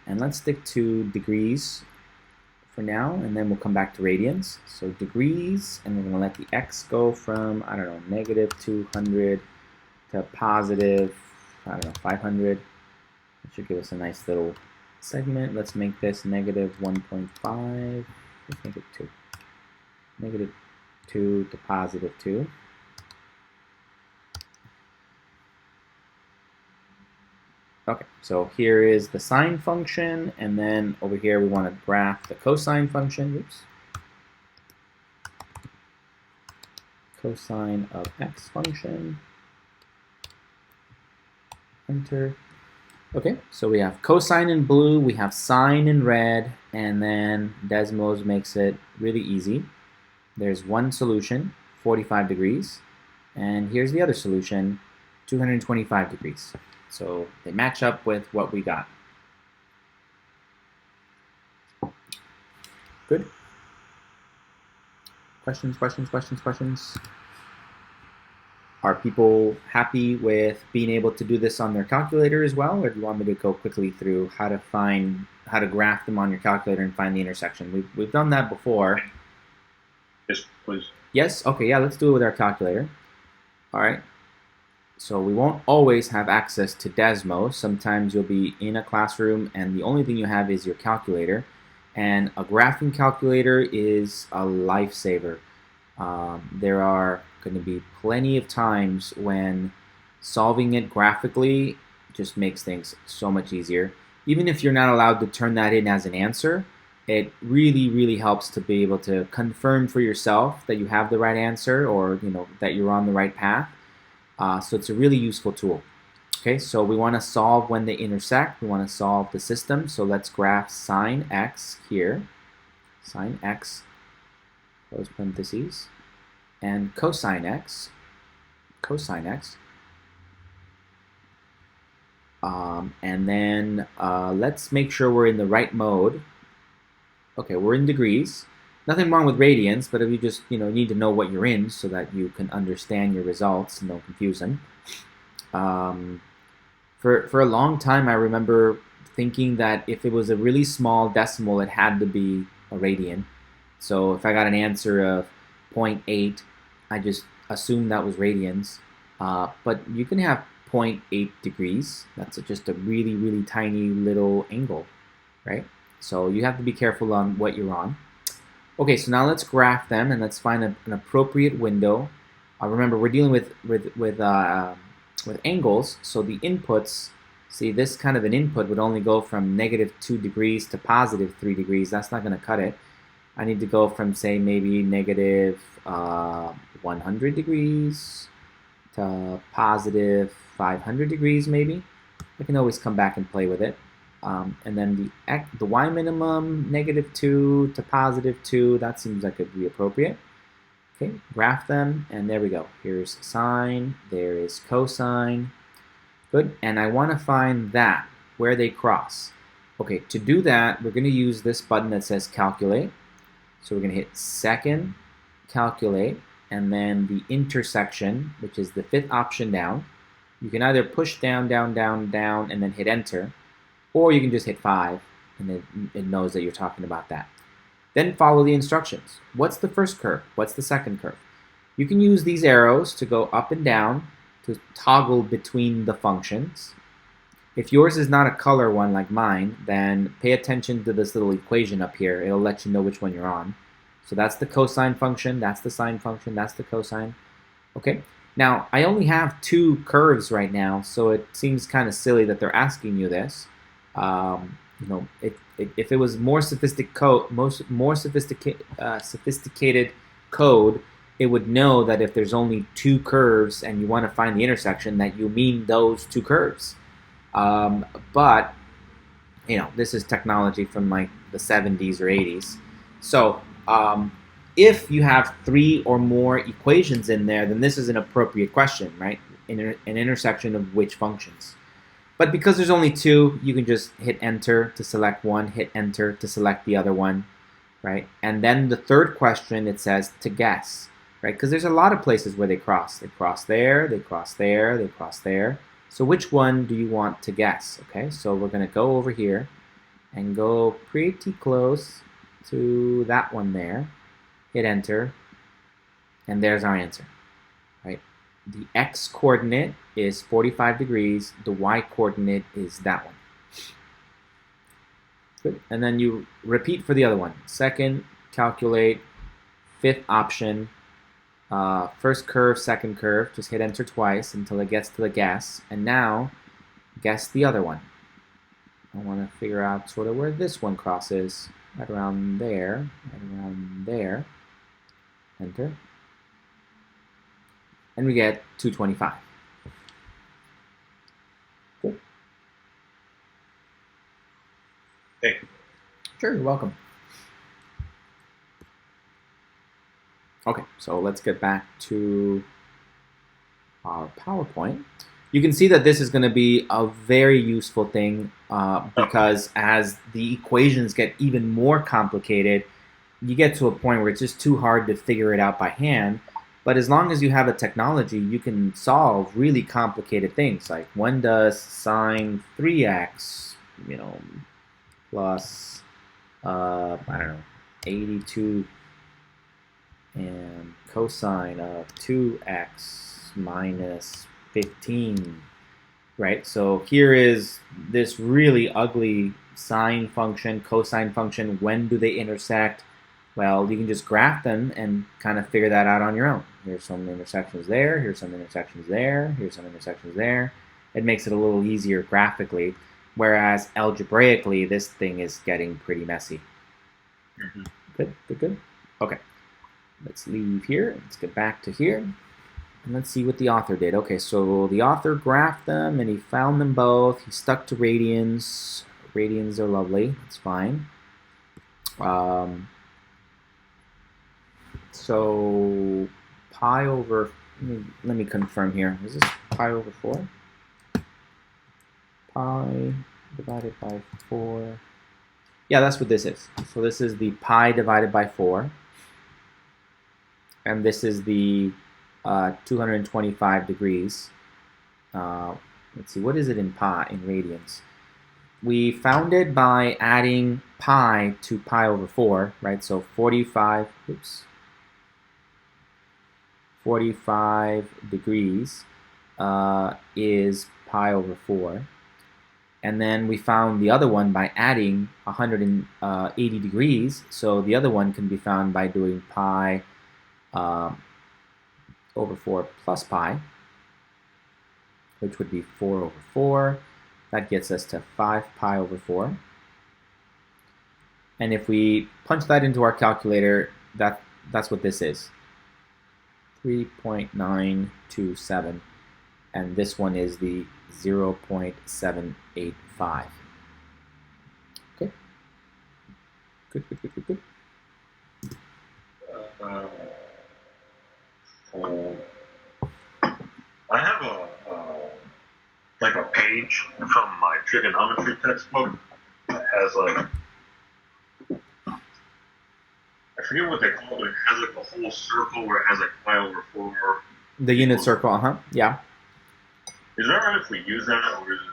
And let's stick to degrees for now, and then we'll come back to radians. So degrees, and we're going to let the x go from, I don't know, negative 200 to positive, I don't know, 500. That should give us a nice little segment. Let's make this negative 1.5. Let's make it 2. Negative 2 to positive 2. Okay, so here is the sine function, and then over here we want to graph the cosine function. Oops. Cosine of x function. Enter. Okay, so we have cosine in blue, we have sine in red, and then Desmos makes it really easy. There's one solution, 45 degrees, and here's the other solution, 225 degrees. So they match up with what we got. Good. Questions, questions, questions, questions? Are people happy with being able to do this on their calculator as well, or do you want me to go quickly through how to graph them on your calculator and find the intersection? We've done that before. Yes, please. Yes? Okay, yeah, let's do it with our calculator. All right. So we won't always have access to Desmo. Sometimes you'll be in a classroom and the only thing you have is your calculator. And a graphing calculator is a lifesaver. There are going to be plenty of times when solving it graphically just makes things so much easier. Even if you're not allowed to turn that in as an answer, it really, really helps to be able to confirm for yourself that you have the right answer, or that you're on the right path. So it's a really useful tool. Okay, so we want to solve when they intersect. We want to solve the system. So let's graph sine x here, sine x, close parentheses, and cosine x, cosine x. And then let's make sure we're in the right mode. Okay, we're in degrees. Nothing wrong with radians, but if you just need to know what you're in so that you can understand your results and don't confuse them. For a long time, I remember thinking that if it was a really small decimal, it had to be a radian. So if I got an answer of 0.8, I just assumed that was radians. But you can have 0.8 degrees. That's just a really, really tiny little angle, right? So you have to be careful on what you're on. Okay, so now let's graph them and let's find an appropriate window. Remember, we're dealing with angles, so the inputs. See, this kind of an input would only go from -2 degrees to +3 degrees. That's not going to cut it. I need to go from, say, maybe -100 degrees to +500 degrees, maybe. I can always come back and play with it. And then the y minimum, -2 to +2, that seems like it would be appropriate. Okay, graph them, and there we go. Here's sine, there is cosine. Good, and I want to find that, where they cross. Okay, to do that, we're going to use this button that says calculate. So we're going to hit second, calculate, and then the intersection, which is the 5th option down. You can either push down, down, down, down, and then hit enter, or you can just hit 5, and it knows that you're talking about that. Then follow the instructions. What's the first curve? What's the second curve? You can use these arrows to go up and down to toggle between the functions. If yours is not a color one like mine, then pay attention to this little equation up here. It'll let you know which one you're on. So that's the cosine function, that's the sine function, that's the cosine. Okay. Now, I only have 2 curves right now, so it seems kind of silly that they're asking you this. If it was more sophisticated code, it would know that if there's only 2 curves and you want to find the intersection, that you mean those 2 curves. But this is technology from like the 70s or 80s. So if you have 3 or more equations in there, then this is an appropriate question, right? An intersection of which functions. But because there's only 2, you can just hit enter to select one, hit enter to select the other one, right? And then the third question, it says to guess, right? Because there's a lot of places where they cross. They cross there, they cross there, they cross there. So which one do you want to guess? Okay, so we're going to go over here and go pretty close to that one there. Hit enter, and there's our answer, right? The x coordinate is 45 degrees. The y coordinate is that one. Good. And then you repeat for the other one. Second, calculate, 5th option, first curve, second curve. Just hit enter twice until it gets to the guess. And now, guess the other one. I want to figure out sort of where this one crosses. Right around there. Right around there. Enter. And we get 225. Cool. Hey. Sure, you're welcome. Okay, so let's get back to our PowerPoint. You can see that this is going to be a very useful thing because as the equations get even more complicated, you get to a point where it's just too hard to figure it out by hand. But as long as you have a technology, you can solve really complicated things. Like when does sine 3x, plus, I don't know, 82 and cosine of 2x minus 15, right? So here is this really ugly sine function, cosine function. When do they intersect? Well, you can just graph them and kind of figure that out on your own. Here's some intersections there, here's some intersections there, here's some intersections there. It makes it a little easier graphically, whereas algebraically, this thing is getting pretty messy. Mm-hmm. Good, good, good. Okay, let's leave here. Let's get back to here. And let's see what the author did. Okay, so the author graphed them and he found them both. He stuck to radians. Radians are lovely. That's fine. So pi over, let me confirm here. Is this pi over 4? Pi divided by 4. Yeah, that's what this is. So this is the pi divided by 4. And this is the 225 degrees. Let's see, what is it in pi, in radians? We found it by adding pi to pi over 4, right? So 45 degrees is pi over 4. And then we found the other one by adding 180 degrees. So the other one can be found by doing pi over 4 plus pi, which would be 4 over 4. That gets us to 5 pi over 4. And if we punch that into our calculator, that's what this is. 3.927. And this one is the 0.785. Okay. Good, good, good, good, good. I have like a page from my trigonometry textbook that has like, I forget what they call it. It has like a whole circle where it has like pi over 4. The unit circle, yeah. Is that right if we use that, or is it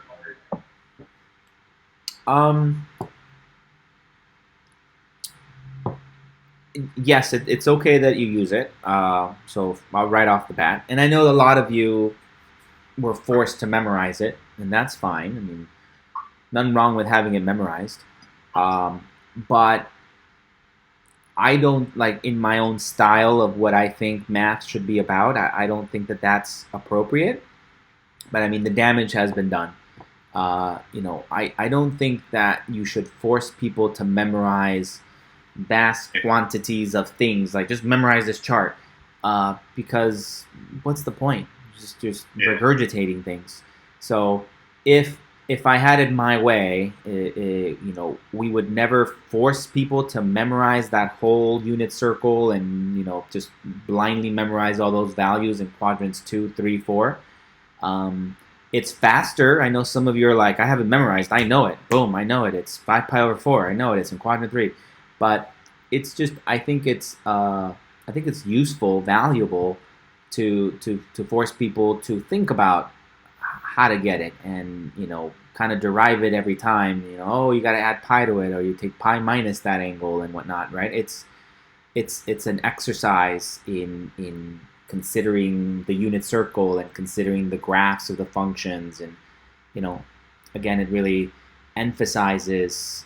like? Yes, it's okay that you use it. So right off the bat, and I know a lot of you were forced to memorize it, and that's fine. I mean, nothing wrong with having it memorized. But I don't, like, in my own style of what I think math should be about, I don't think that that's appropriate. But I mean, the damage has been done. I don't think that you should force people to memorize vast quantities of things, like just memorize this chart, because what's the point? Just regurgitating things. So if I had it my way, we would never force people to memorize that whole unit circle and just blindly memorize all those values in quadrants 2, 3, 4. It's faster. I know some of you are like, I have it memorized. I know it. Boom, I know it. It's 5 pi over 4. I know it. It's in quadrant 3. But it's just, I think it's useful, valuable to force people to think about how to get it and kind of derive it every time. Oh, you got to add pi to it, or you take pi minus that angle and whatnot, right? It's an exercise in considering the unit circle and considering the graphs of the functions, and again, it really emphasizes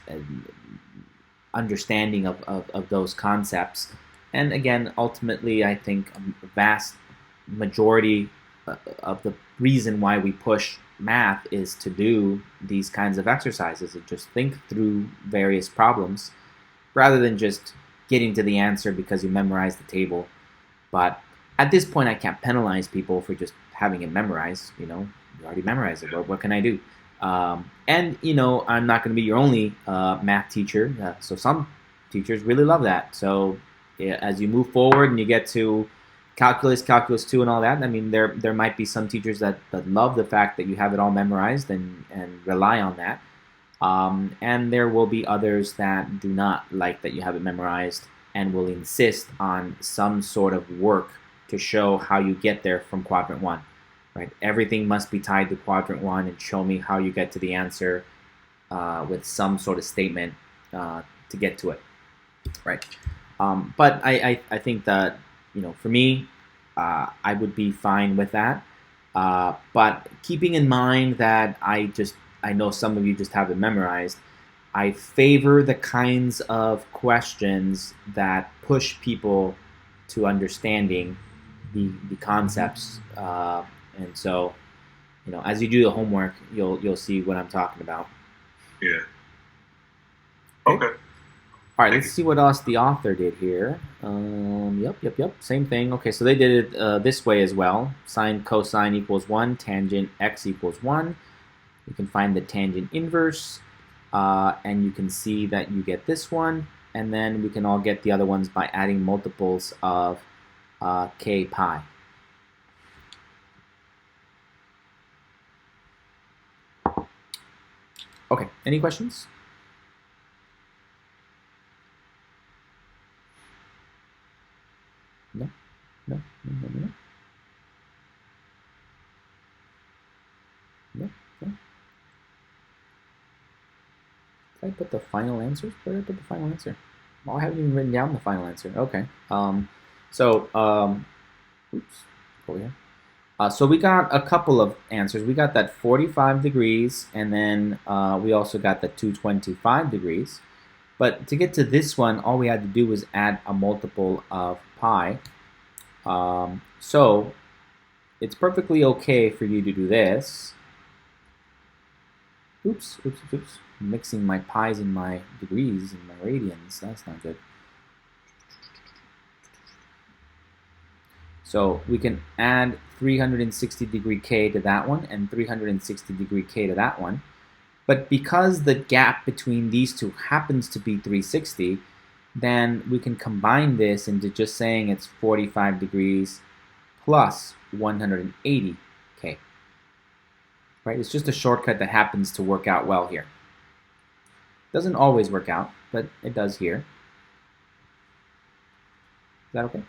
understanding of those concepts. And again, ultimately, I think a vast majority of the reason why we push math is to do these kinds of exercises and just think through various problems rather than just getting to the answer because you memorized the table. But at this point, I can't penalize people for just having it memorized. You already memorized it. What can I do? And I'm not going to be your only math teacher. So some teachers really love that. So as you move forward and you get to calculus 2, and all that, I mean, there might be some teachers that love the fact that you have it all memorized and rely on that. And there will be others that do not like that you have it memorized and will insist on some sort of work to show how you get there from quadrant 1. Right? Everything must be tied to quadrant 1 and show me how you get to the answer with some sort of statement to get to it. Right? But I think that, for me, I would be fine with that. But keeping in mind that I know some of you just have it memorized, I favor the kinds of questions that push people to understanding the concepts. And so, as you do the homework, you'll see what I'm talking about. Yeah. Okay. Okay. All right, let's see what else the author did here. Yep. Same thing. Okay, so they did it this way as well. Sine cosine equals 1, tangent x equals 1. You can find the tangent inverse, and you can see that you get this one, and then we can all get the other ones by adding multiples of k pi. Okay, any questions? No. No. Did I put the final answers? Where did I put the final answer? Well, I haven't even written down the final answer. Okay. Oops. Over here. So we got a couple of answers. We got that 45 degrees, and then we also got the 225 degrees. But to get to this one, all we had to do was add a multiple of pi. So it's perfectly okay for you to do this. Oops. I'm mixing my pi's and my degrees and my radians. That's not good. So we can add 360 degree k to that one and 360 degree k to that one. But because the gap between these two happens to be 360, then we can combine this into just saying it's 45 degrees plus 180 k. Right? It's just a shortcut that happens to work out well here. Doesn't always work out, but it does here. Is that okay?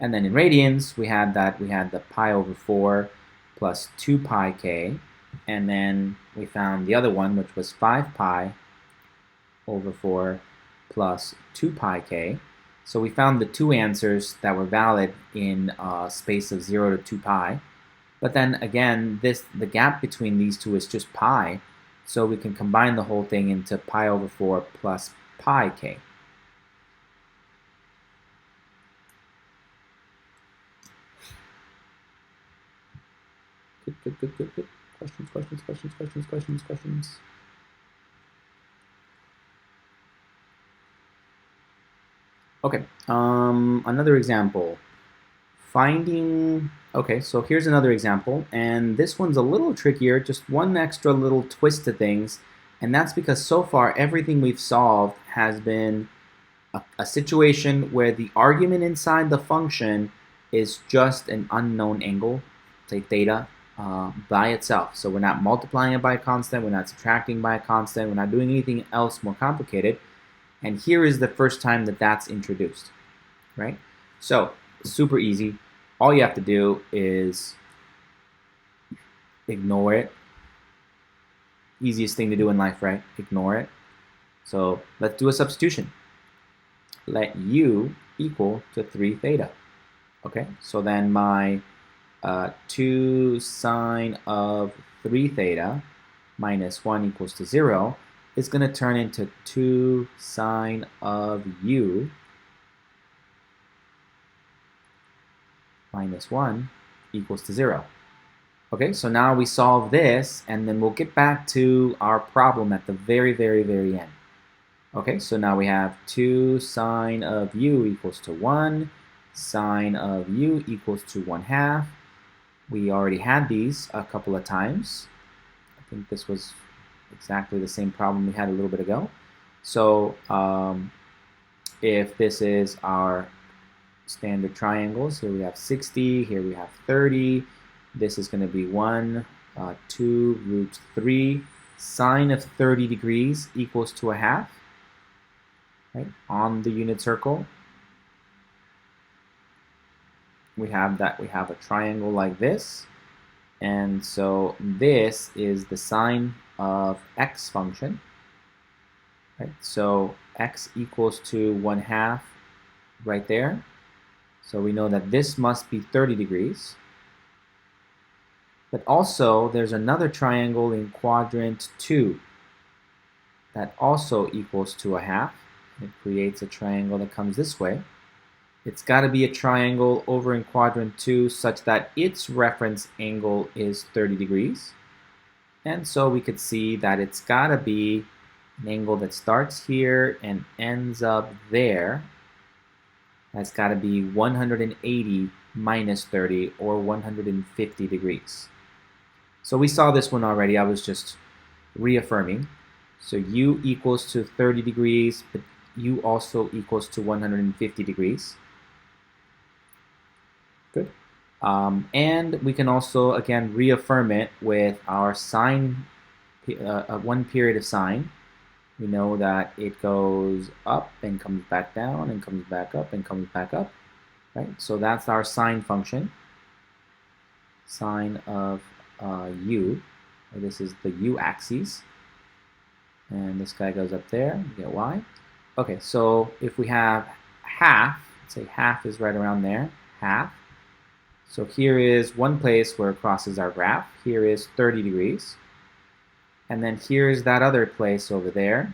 And then in radians, we had the pi over 4 plus 2 pi k. And then we found the other one, which was 5 pi over 4 plus 2 pi k. So we found the two answers that were valid in space of 0 to 2 pi. But then again, the gap between these two is just pi. So we can combine the whole thing into pi over 4 plus pi k. Good. Questions. Okay, another example. Okay, so here's another example, and this one's a little trickier, just one extra little twist to things, and that's because so far everything we've solved has been a situation where the argument inside the function is just an unknown angle, say theta, by itself. So we're not multiplying it by a constant, we're not subtracting by a constant, we're not doing anything else more complicated. And here is the first time that that's introduced, right? So super easy. All you have to do is ignore it. Easiest thing to do in life, right? Ignore it. So let's do a substitution. Let u equal to 3 theta. Okay, so then my 2 sine of 3 theta minus 1 equals to 0 is going to turn into 2 sine of u minus 1 equals to 0. Okay, so now we solve this, and then we'll get back to our problem at the very end. Okay, so now we have 2 sine of u equals to 1, sine of u equals to 1/2. We already had these a couple of times. I think this was exactly the same problem we had a little bit ago. So if this is our standard triangles, here we have 60, here we have 30. This is going to be 1, 2 root 3. Sine of 30 degrees equals to 1/2. Right? On the unit circle, we have a triangle like this, and so this is the sine of x function, right? So x equals to 1/2 right there. So we know that this must be 30 degrees. But also, there's another triangle in quadrant 2 that also equals to a half. It creates a triangle that comes this way. It's got to be a triangle over in quadrant 2 such that its reference angle is 30 degrees. And so we could see that it's got to be an angle that starts here and ends up there. That's got to be 180 minus 30, or 150 degrees. So we saw this one already. I was just reaffirming. So u equals to 30 degrees, but u also equals to 150 degrees. Good. And we can also, again, reaffirm it with our sine, one period of sine. We know that it goes up and comes back down and comes back up and comes back up, right? So that's our sine function, sine of u. This is the u-axis. And this guy goes up there, we get y. Okay, so if we have half, let's say half is right around there, half. So here is one place where it crosses our graph. Here is 30 degrees. And then here's that other place over there.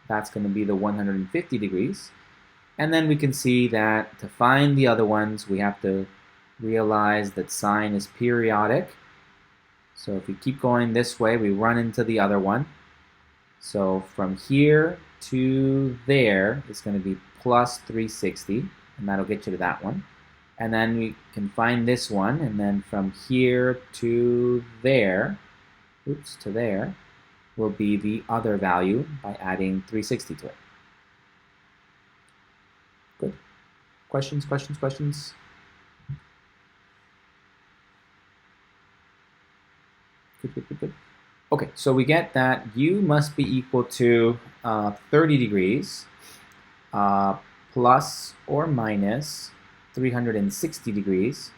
That's going to be the 150 degrees. And then we can see that to find the other ones, we have to realize that sine is periodic. So if we keep going this way, we run into the other one. So from here to there is going to be plus 360, and that'll get you to that one. And then we can find this one, and then from here to there, to there, will be the other value by adding 360 to it. Good. Questions, questions, questions? Good, good, good, good. Okay, so we get that u must be equal to 30 degrees plus or minus 360 degrees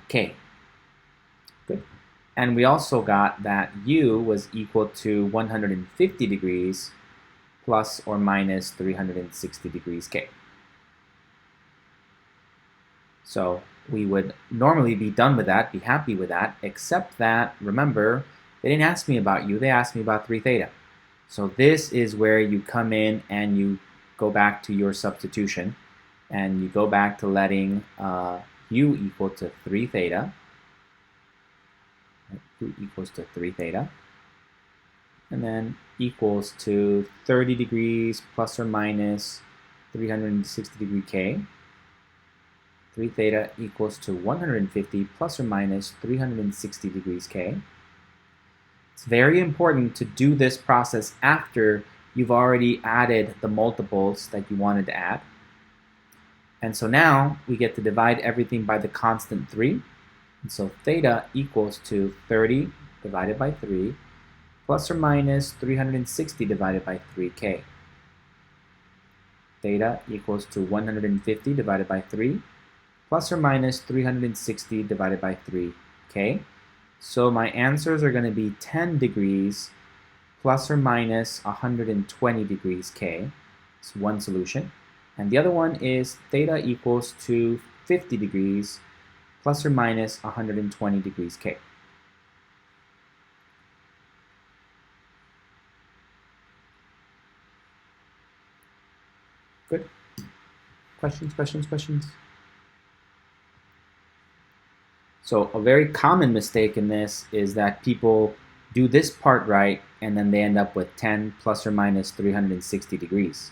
k. Good. And we also got that u was equal to 150 degrees plus or minus 360 degrees k. So we would normally be done with that, be happy with that, except that, remember, they didn't ask me about u, they asked me about 3 theta. So this is where you come in and you go back to your substitution, and you go back to letting u equal to 3 theta, u equals to 3 theta, and then equals to 30 degrees plus or minus 360 degree k. 3 theta equals to 150 plus or minus 360 degrees k. It's very important to do this process after you've already added the multiples that you wanted to add. And so now we get to divide everything by the constant 3. And so theta equals to 30 divided by 3 plus or minus 360 divided by 3k. Theta equals to 150 divided by 3 plus or minus 360 divided by 3k. So my answers are going to be 10 degrees plus or minus 120 degrees k. It's one solution. And the other one is theta equals to 50 degrees plus or minus 120 degrees k. Good. Questions, questions, questions? So a very common mistake in this is that people do this part right and then they end up with 10 plus or minus 360 degrees.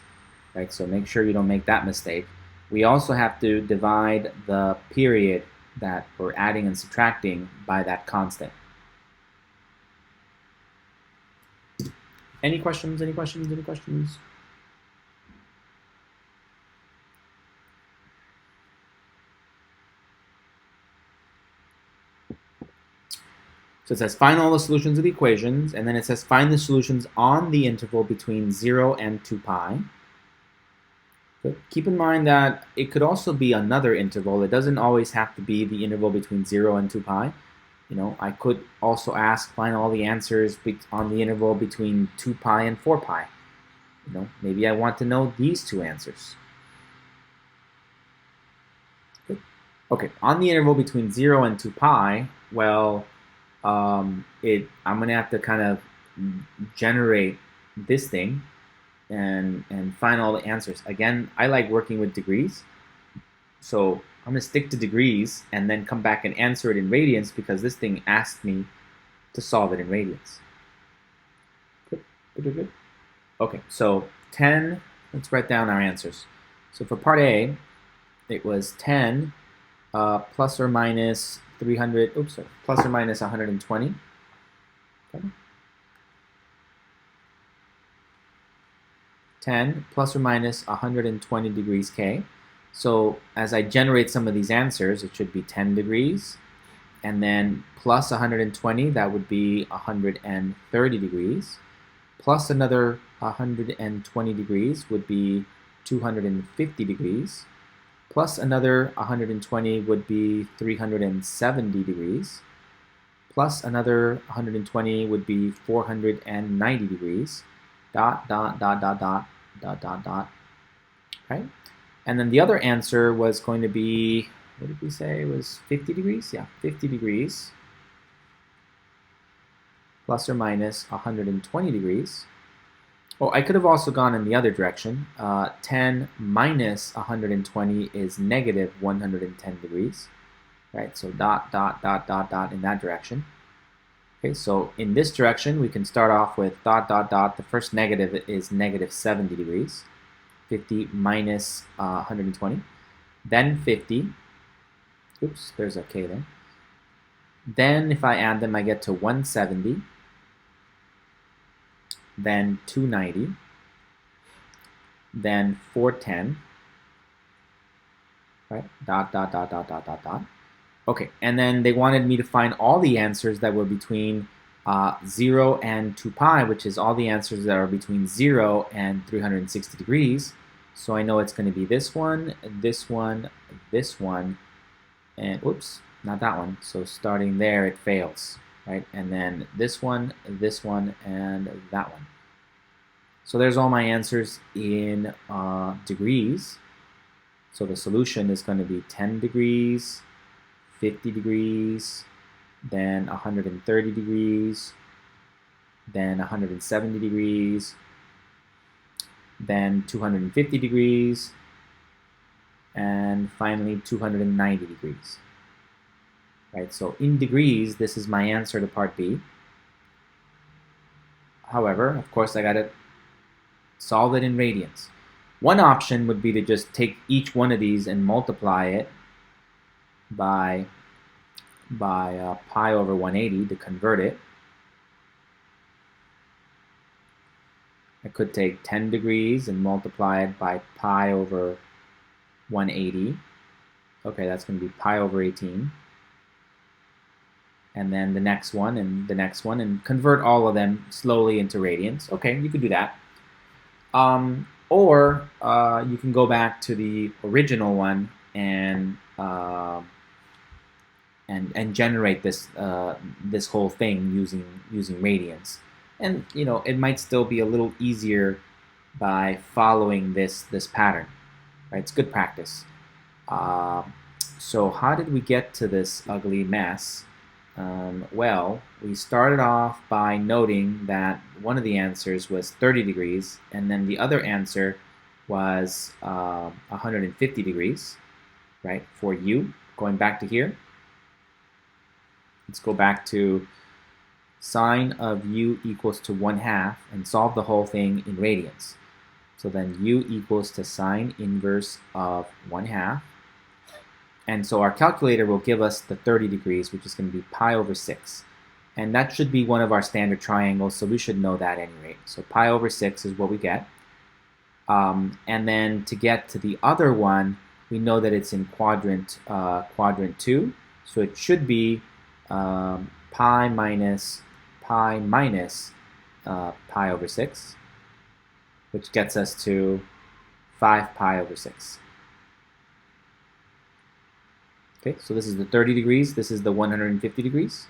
Right? So make sure you don't make that mistake. We also have to divide the period that we're adding and subtracting by that constant. Any questions, any questions, any questions? So it says find all the solutions of the equations, and then it says find the solutions on the interval between 0 and 2 pi. But keep in mind that it could also be another interval. It doesn't always have to be the interval between 0 and 2 pi. You know, I could also ask find all the answers on the interval between 2 pi and 4 pi. You know, maybe I want to know these two answers. Okay, on the interval between 0 and 2 pi, well, I'm going to have to kind of generate this thing and find all the answers. Again, I like working with degrees, so I'm going to stick to degrees and then come back and answer it in radians because this thing asked me to solve it in radians. Good. Okay, so 10, let's write down our answers. So for part A, it was 10 plus or minus 300, plus or minus 120. Okay. 10 plus or minus 120 degrees K. So as I generate some of these answers, it should be 10 degrees, and then plus 120, that would be 130 degrees, plus another 120 degrees would be 250 degrees, plus another 120 would be 370 degrees, plus another 120 would be 490 degrees, dot, dot, dot, dot, dot, dot, dot, dot, right? And then the other answer was going to be, what did we say? It was 50 degrees? Yeah, 50 degrees plus or minus 120 degrees. Oh, I could have also gone in the other direction. 10 minus 120 is negative 110 degrees, right? So dot, dot, dot, dot, dot in that direction. Okay, so in this direction, we can start off with dot, dot, dot. The first negative is negative 70 degrees. 50 minus 120. Then 50. Oops, there's a K there. Then if I add them, I get to 170. Then 290. Then 410. Right? Dot, dot, dot, dot, dot, dot, dot. Okay, and then they wanted me to find all the answers that were between 0 and 2 pi, which is all the answers that are between 0 and 360 degrees. So I know it's going to be this one, this one, this one, and whoops, not that one. So starting there, it fails, right? And then this one, and that one. So there's all my answers in degrees. So the solution is going to be 10 degrees, 50 degrees, then 130 degrees, then 170 degrees, then 250 degrees, and finally 290 degrees. Right, so in degrees, this is my answer to part B. However, of course, I got to solve it in radians. One option would be to just take each one of these and multiply it by pi over 180 to convert it. I could take 10 degrees and multiply it by pi over 180. Okay, that's going to be pi over 18. And then the next one and the next one, and convert all of them slowly into radians. Okay, you could do that. Or you can go back to the original one and generate this this whole thing using radians. And you know, it might still be a little easier by following this pattern, right? It's good practice. So how did we get to this ugly mess? Well, we started off by noting that one of the answers was 30 degrees, and then the other answer was 150 degrees, right, for u. Going back to here, let's go back to sine of u equals to 1/2 and solve the whole thing in radians. So then u equals to sine inverse of 1/2. And so our calculator will give us the 30 degrees, which is going to be pi over 6. And that should be one of our standard triangles, so we should know that anyway. So pi over 6 is what we get. And then to get to the other one, we know that it's in quadrant 2. So it should be pi minus pi over 6, which gets us to 5 pi over 6. Okay, so this is the 30 degrees, this is the 150 degrees.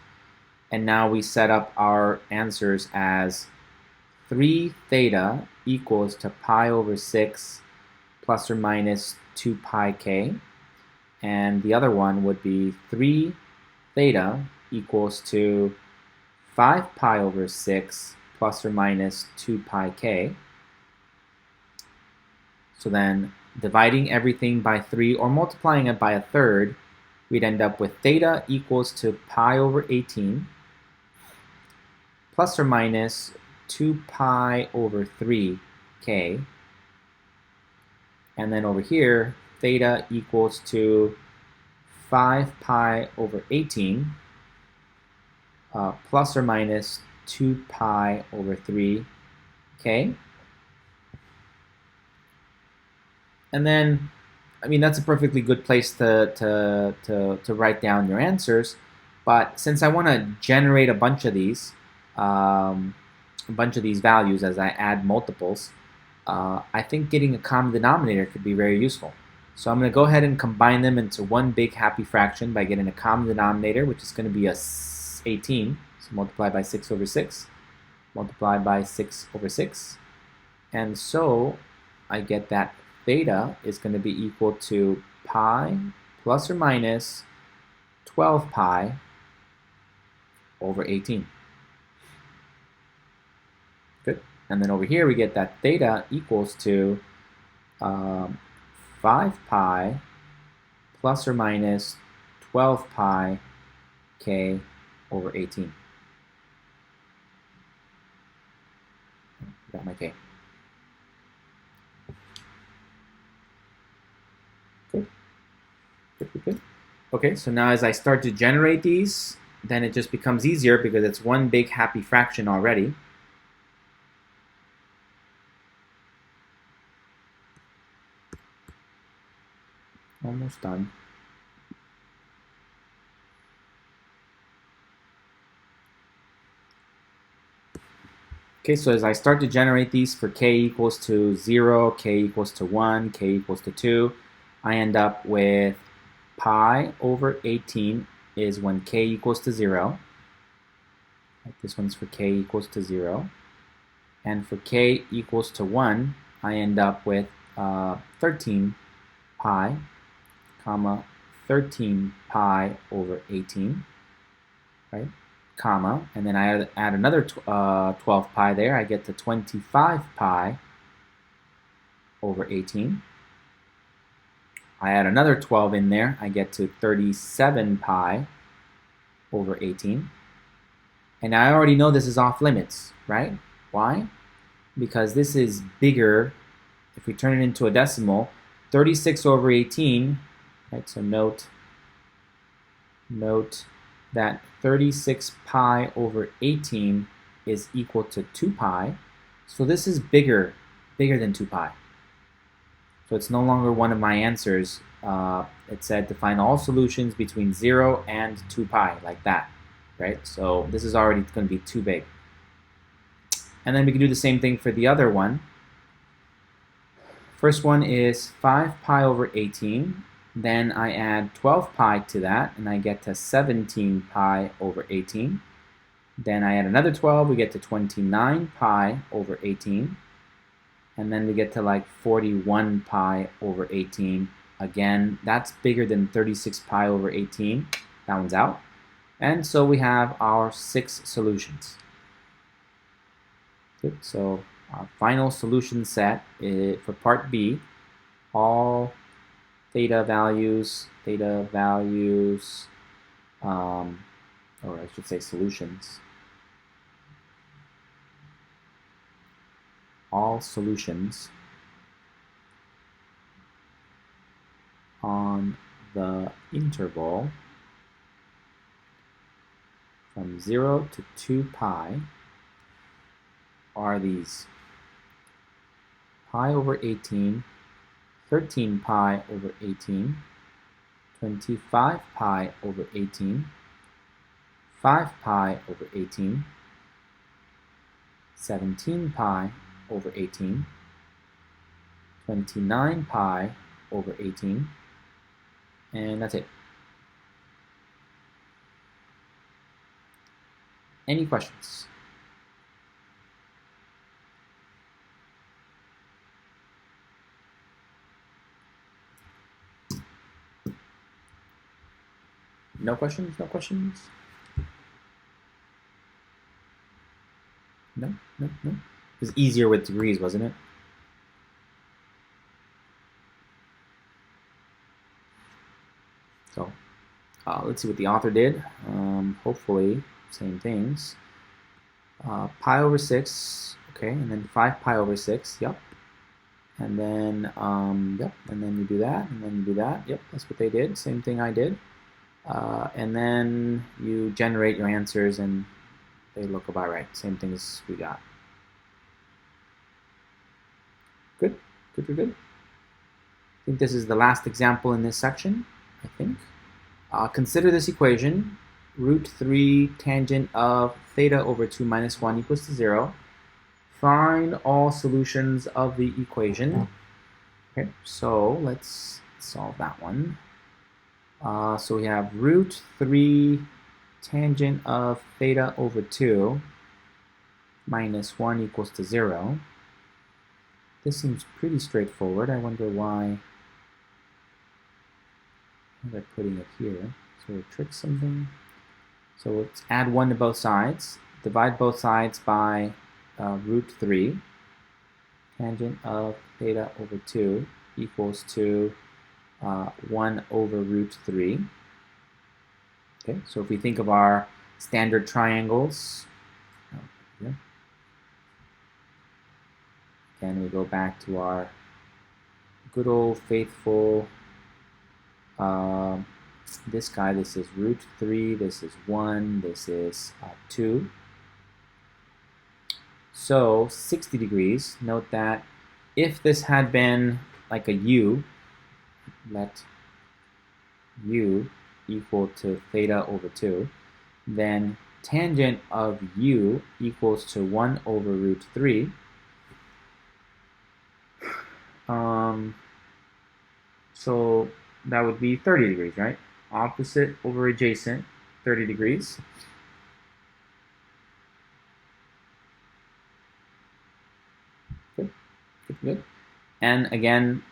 And now we set up our answers as 3 theta equals to pi over 6 plus or minus 2 pi k. and the other one would be 3 theta equals to 5 pi over 6 plus or minus 2 pi k. So then dividing everything by 3 or multiplying it by a third, we'd end up with theta equals to pi over 18 plus or minus 2 pi over 3k. And then over here, theta equals to 5 pi over 18 plus or minus 2 pi over 3k. And then, I mean, that's a perfectly good place to write down your answers. But since I want to generate a bunch of these values as I add multiples, I think getting a common denominator could be very useful. So I'm going to go ahead and combine them into one big happy fraction by getting a common denominator, which is going to be 18. So multiply by 6 over 6, multiply by 6 over 6. And so I get that theta is going to be equal to pi plus or minus 12 pi over 18. Good. And then over here we get that theta equals to 5 pi plus or minus 12 pi k over 18. Got my k. Good. Good. Okay, so now as I start to generate these, then it just becomes easier because it's one big happy fraction already. Almost done. Okay, so as I start to generate these for k equals to 0, k equals to 1, k equals to 2, I end up with pi over 18 is when k equals to 0. This one's for k equals to 0. And for k equals to 1, I end up with 13 pi, comma, 13 pi over 18, right? Comma, and then I add another 12 pi there, I get to 25 pi over 18. I add another 12 in there, I get to 37 pi over 18. And I already know this is off limits, right? Why? Because this is bigger. If we turn it into a decimal, 36 over 18, right? So note that 36 pi over 18 is equal to 2 pi. So this is bigger than 2 pi. So it's no longer one of my answers. It said to find all solutions between 0 and 2 pi, like that, right? So this is already going to be too big. And then we can do the same thing for the other one. First one is 5 pi over 18. Then I add 12 pi to that, and I get to 17 pi over 18. Then I add another 12, we get to 29 pi over 18. And then we get to like 41 pi over 18. Again, that's bigger than 36 pi over 18. That one's out. And so we have our 6 solutions. Good. So our final solution set is, for part B, all theta values, or I should say solutions. All solutions on the interval from 0 to 2 pi are these: pi over 18, 13 pi over 18, 25 pi over 18, 5 pi over 18, 17 pi over 18, 29 pi over 18, and that's it. Any questions? No questions? No questions? No? No? No? It was easier with degrees, wasn't it? So let's see what the author did. Hopefully, same things. Pi over 6, okay, and then 5 pi over 6, yep. And then, yep, and then you do that, and then you do that. Yep, that's what they did. Same thing I did. And then you generate your answers, and they look about right. Same things we got. Good, good, good, good. I think this is the last example in this section, I think. Consider this equation. Root 3 tangent of theta over 2 minus 1 equals to 0. Find all solutions of the equation. Okay, so let's solve that one. So we have root 3 tangent of theta over 2 minus 1 equals to 0. This seems pretty straightforward. I wonder why they're putting it here. So we'll trick something. So let's add 1 to both sides. Divide both sides by root 3. Tangent of theta over 2 equals to 1 over root 3. Okay, so if we think of our standard triangles, again we go back to our good old faithful, this guy, this is root 3, this is 1, this is 2. So 60 degrees, note that if this had been like a u, let u equal to theta over 2, then tangent of u equals to 1 over root 3. So that would be 30 degrees, right? Opposite over adjacent, 30 degrees. Good, good, good. And again,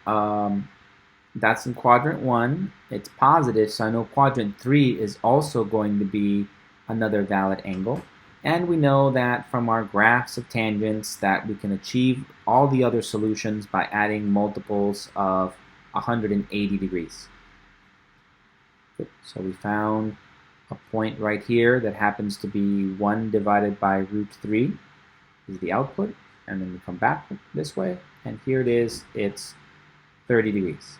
that's in quadrant 1. It's positive, so I know quadrant 3 is also going to be another valid angle. And we know that from our graphs of tangents that we can achieve all the other solutions by adding multiples of 180 degrees. Good. So we found a point right here that happens to be 1 divided by root 3 is the output. And then we come back this way, and here it is, it's 30 degrees.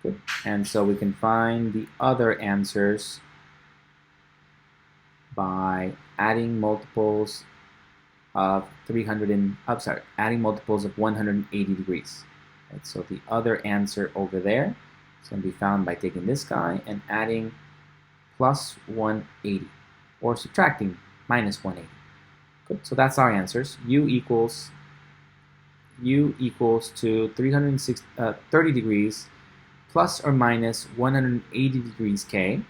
Good. And so we can find the other answers by adding multiples of adding multiples of 180 degrees. Right, so the other answer over there is going to be found by taking this guy and adding plus 180, or subtracting minus 180. Good. So that's our answers. U equals to 30 degrees plus or minus 180 degrees K.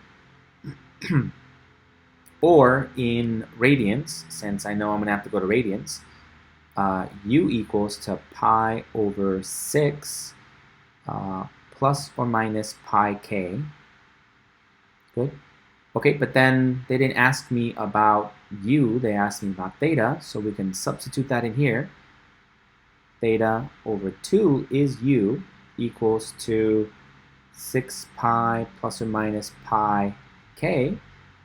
Or in radians, since I know I'm going to have to go to radians, U equals to pi over 6 plus or minus pi K. Good. Okay, but then they didn't ask me about U, they asked me about theta, so we can substitute that in here. Theta over 2 is U equals to 6 pi plus or minus pi K.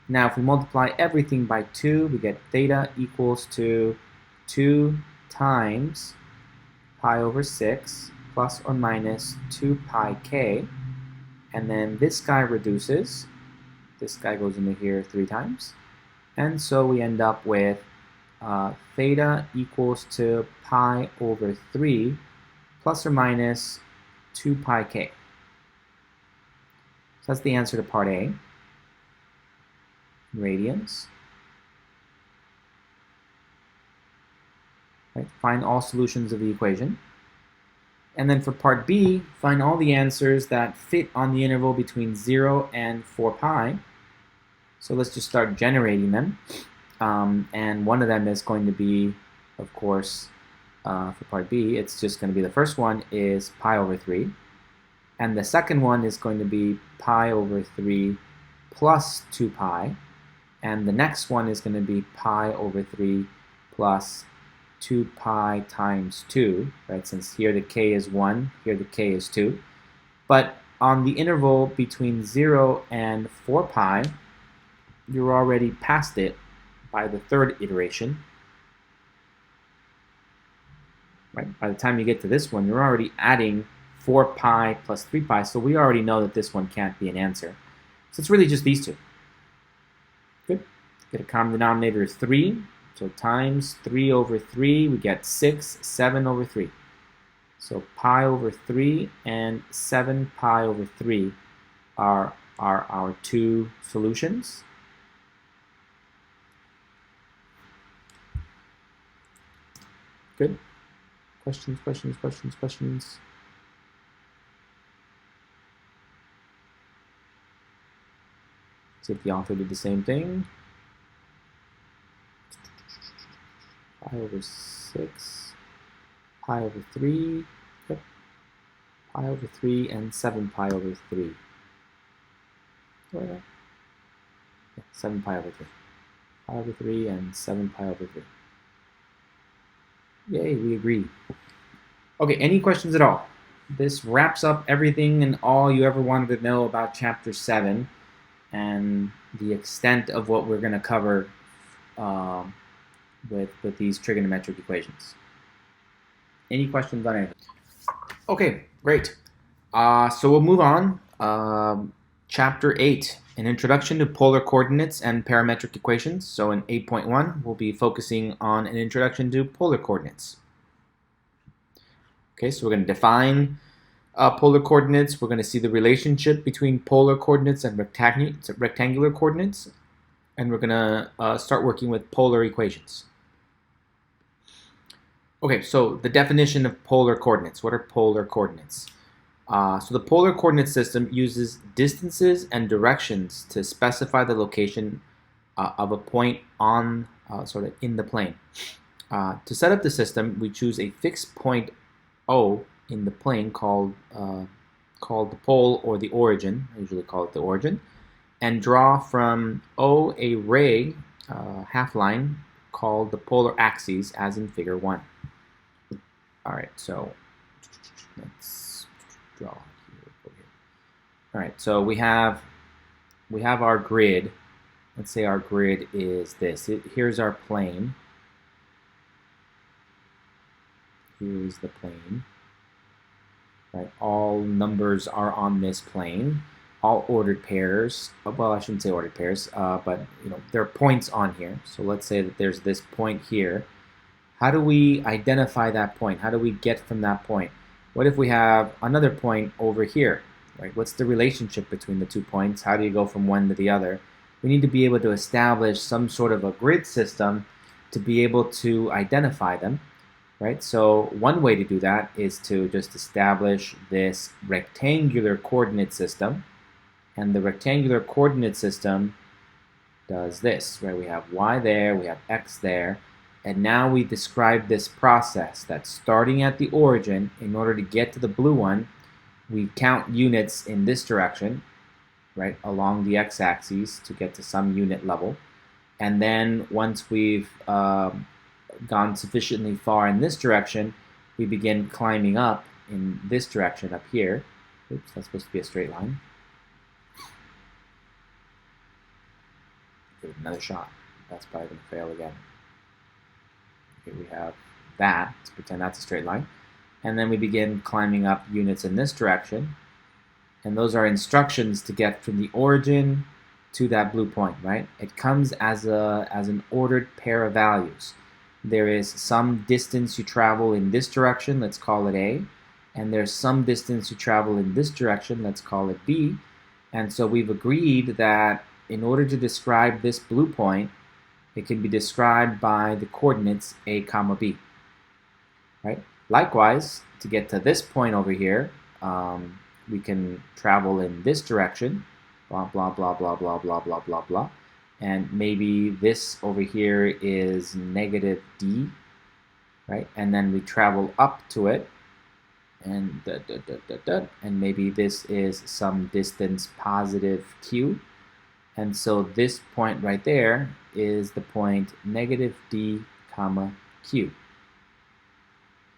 Now if we multiply everything by 2, we get theta equals to 2 times pi over 6 plus or minus 2 pi K. And then this guy reduces. This guy goes into here 3 times. And so we end up with theta equals to pi over 3 plus or minus 2 pi K. So that's the answer to part A. Radians. Right, find all solutions of the equation. And then for part B, find all the answers that fit on the interval between 0 and 4 pi. So let's just start generating them. And one of them is going to be, of course, for part B, it's just going to be the first one is pi over 3. And the second one is going to be pi over 3 plus 2 pi. And the next one is going to be pi over 3 plus 2 pi times 2, right? Since here the k is 1, here the k is 2. But on the interval between 0 and 4 pi, you're already past it by the third iteration. Right? By the time you get to this one, you're already adding 4 pi plus 3 pi, so we already know that this one can't be an answer. So it's really just these two. Good. Get a common denominator of 3. So times 3 over 3, we get 6, 7 over 3. So pi over 3 and 7 pi over 3 are our two solutions. Good. Questions, questions, questions, questions? See if the author did the same thing. Pi over 6, pi over 3, yep. Pi over 3 and 7 pi over 3. Yeah, 7 pi over 3. Pi over 3 and 7 pi over 3. Yay, we agree. Okay, any questions at all? This wraps up everything and all you ever wanted to know about Chapter 7 and the extent of what we're going to cover with these trigonometric equations. Any questions on anything? Okay, great. So we'll move on. Chapter 8, an introduction to polar coordinates and parametric equations. So in 8.1, we'll be focusing on an introduction to polar coordinates. Okay, so we're going to define polar coordinates. We're going to see the relationship between polar coordinates and rectangular coordinates. And we're going to start working with polar equations. Okay, so the definition of polar coordinates. What are polar coordinates? So the polar coordinate system uses distances and directions to specify the location of a point on sort of in the plane. To set up the system, we choose a fixed point O in the plane called the pole or the origin. I usually call it the origin, and draw from O a ray half line called the polar axes, as in Figure 1. All right, so let's draw here. All right, so we have our grid. Let's say our grid is this. Here's our plane. Here's the plane. Right, all numbers are on this plane. All ordered pairs. Well, I shouldn't say ordered pairs, but there are points on here. So let's say that there's this point here. How do we identify that point? How do we get from that point? What if we have another point over here? Right? What's the relationship between the 2 points? How do you go from one to the other? We need to be able to establish some sort of a grid system to be able to identify them. Right? So one way to do that is to just establish this rectangular coordinate system. And the rectangular coordinate system does this, right? We have y there, we have x there. And now we describe this process that starting at the origin, in order to get to the blue one, we count units in this direction, right, along the x-axis to get to some unit level. And then once we've gone sufficiently far in this direction, we begin climbing up in this direction up here. Oops, that's supposed to be a straight line. Give it another shot. That's probably going to fail again. Okay, we have that. Let's pretend that's a straight line. And then we begin climbing up units in this direction. And those are instructions to get from the origin to that blue point, right? It comes as an ordered pair of values. There is some distance you travel in this direction, let's call it A. And there's some distance you travel in this direction, let's call it B. And so we've agreed that in order to describe this blue point, it can be described by the coordinates A comma B, right? Likewise, to get to this point over here, we can travel in this direction, blah, blah, blah, blah, blah, blah, blah, blah, blah. And maybe this over here is negative D, right? And then we travel up to it, and and maybe this is some distance positive q. And so this point right there is the point negative d comma q.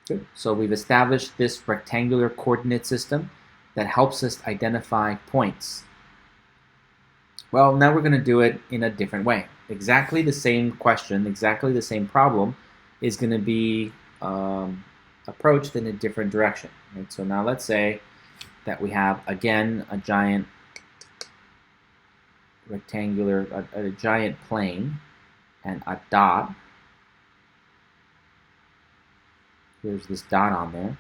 Good. So we've established this rectangular coordinate system that helps us identify points. Well, now we're going to do it in a different way. Exactly the same question, exactly the same problem is going to be approached in a different direction. Right? So now let's say that we have, again, a giant rectangular, a giant plane and a dot. Here's this dot on there,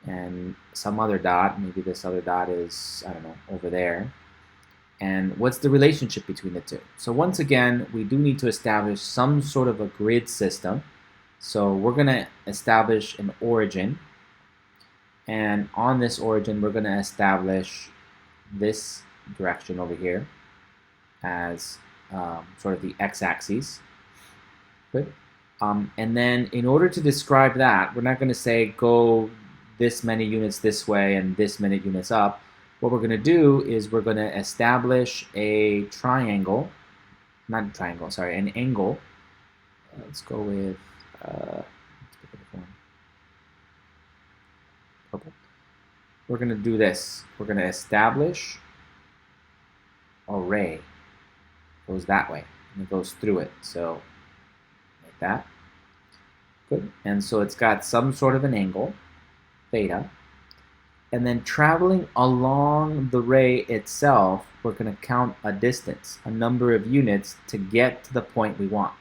and some other dot, maybe this other dot is, I don't know, over there. And what's the relationship between the two? So once again, we do need to establish some sort of a grid system. So we're going to establish an origin, and on this origin, we're going to establish this direction over here as sort of the x-axis. Good. And then in order to describe that, we're not going to say go this many units this way and this many units up. What we're going to do is we're going to establish a triangle, not a triangle, sorry, an angle. Let's go with purple. We're going to do this. We're going to establish a ray. It goes that way, and it goes through it. So like that. Good. And so it's got some sort of an angle, theta. And then traveling along the ray itself, we're going to count a distance, a number of units to get to the point we want.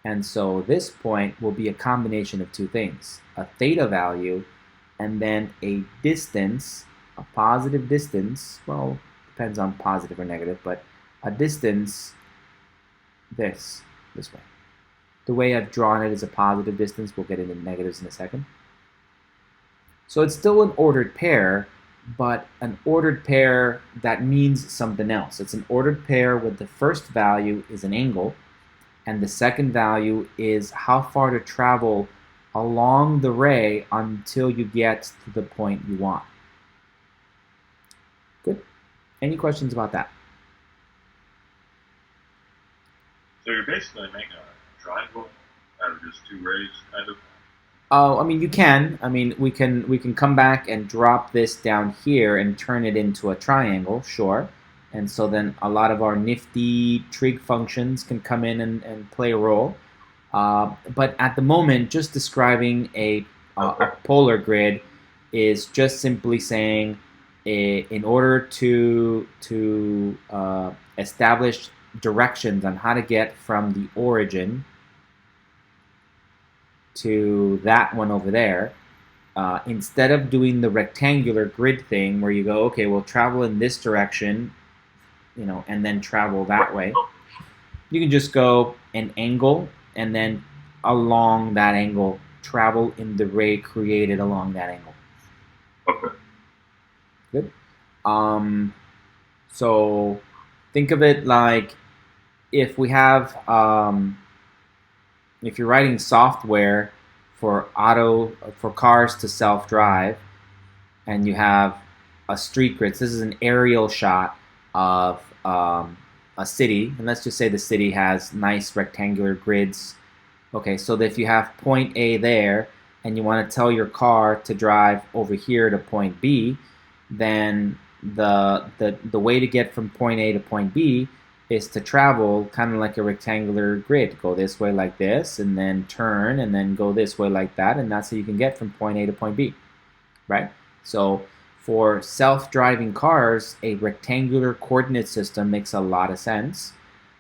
And so this point will be a combination of two things, a theta value and then a distance, a positive distance, well, depends on positive or negative, but a distance this way. The way I've drawn it is a positive distance. We'll get into negatives in a second. So it's still an ordered pair, but an ordered pair that means something else. It's an ordered pair with the first value is an angle, and the second value is how far to travel along the ray until you get to the point you want. Good. Any questions about that? So you're basically making a triangle out of just two rays, kind of? Oh, I mean, you can. I mean, we can come back and drop this down here and turn it into a triangle, sure. And so then a lot of our nifty trig functions can come in and play a role. But at the moment, just describing a polar grid is just simply saying in order to establish directions on how to get from the origin to that one over there, instead of doing the rectangular grid thing where you go, okay, we'll travel in this direction, you know, and then travel that way, you can just go an angle and then along that angle travel in the ray created along that angle. Okay. Good. So think of it like if we have if you're writing software for cars to self-drive, and you have a street grid. So this is an aerial shot of a city, and let's just say the city has nice rectangular grids. Okay, so if you have point A there, and you want to tell your car to drive over here to point B, then the way to get from point A to point B is to travel kind of like a rectangular grid. Go this way like this, and then turn, and then go this way like that, and that's how you can get from point A to point B, right? So for self-driving cars, a rectangular coordinate system makes a lot of sense.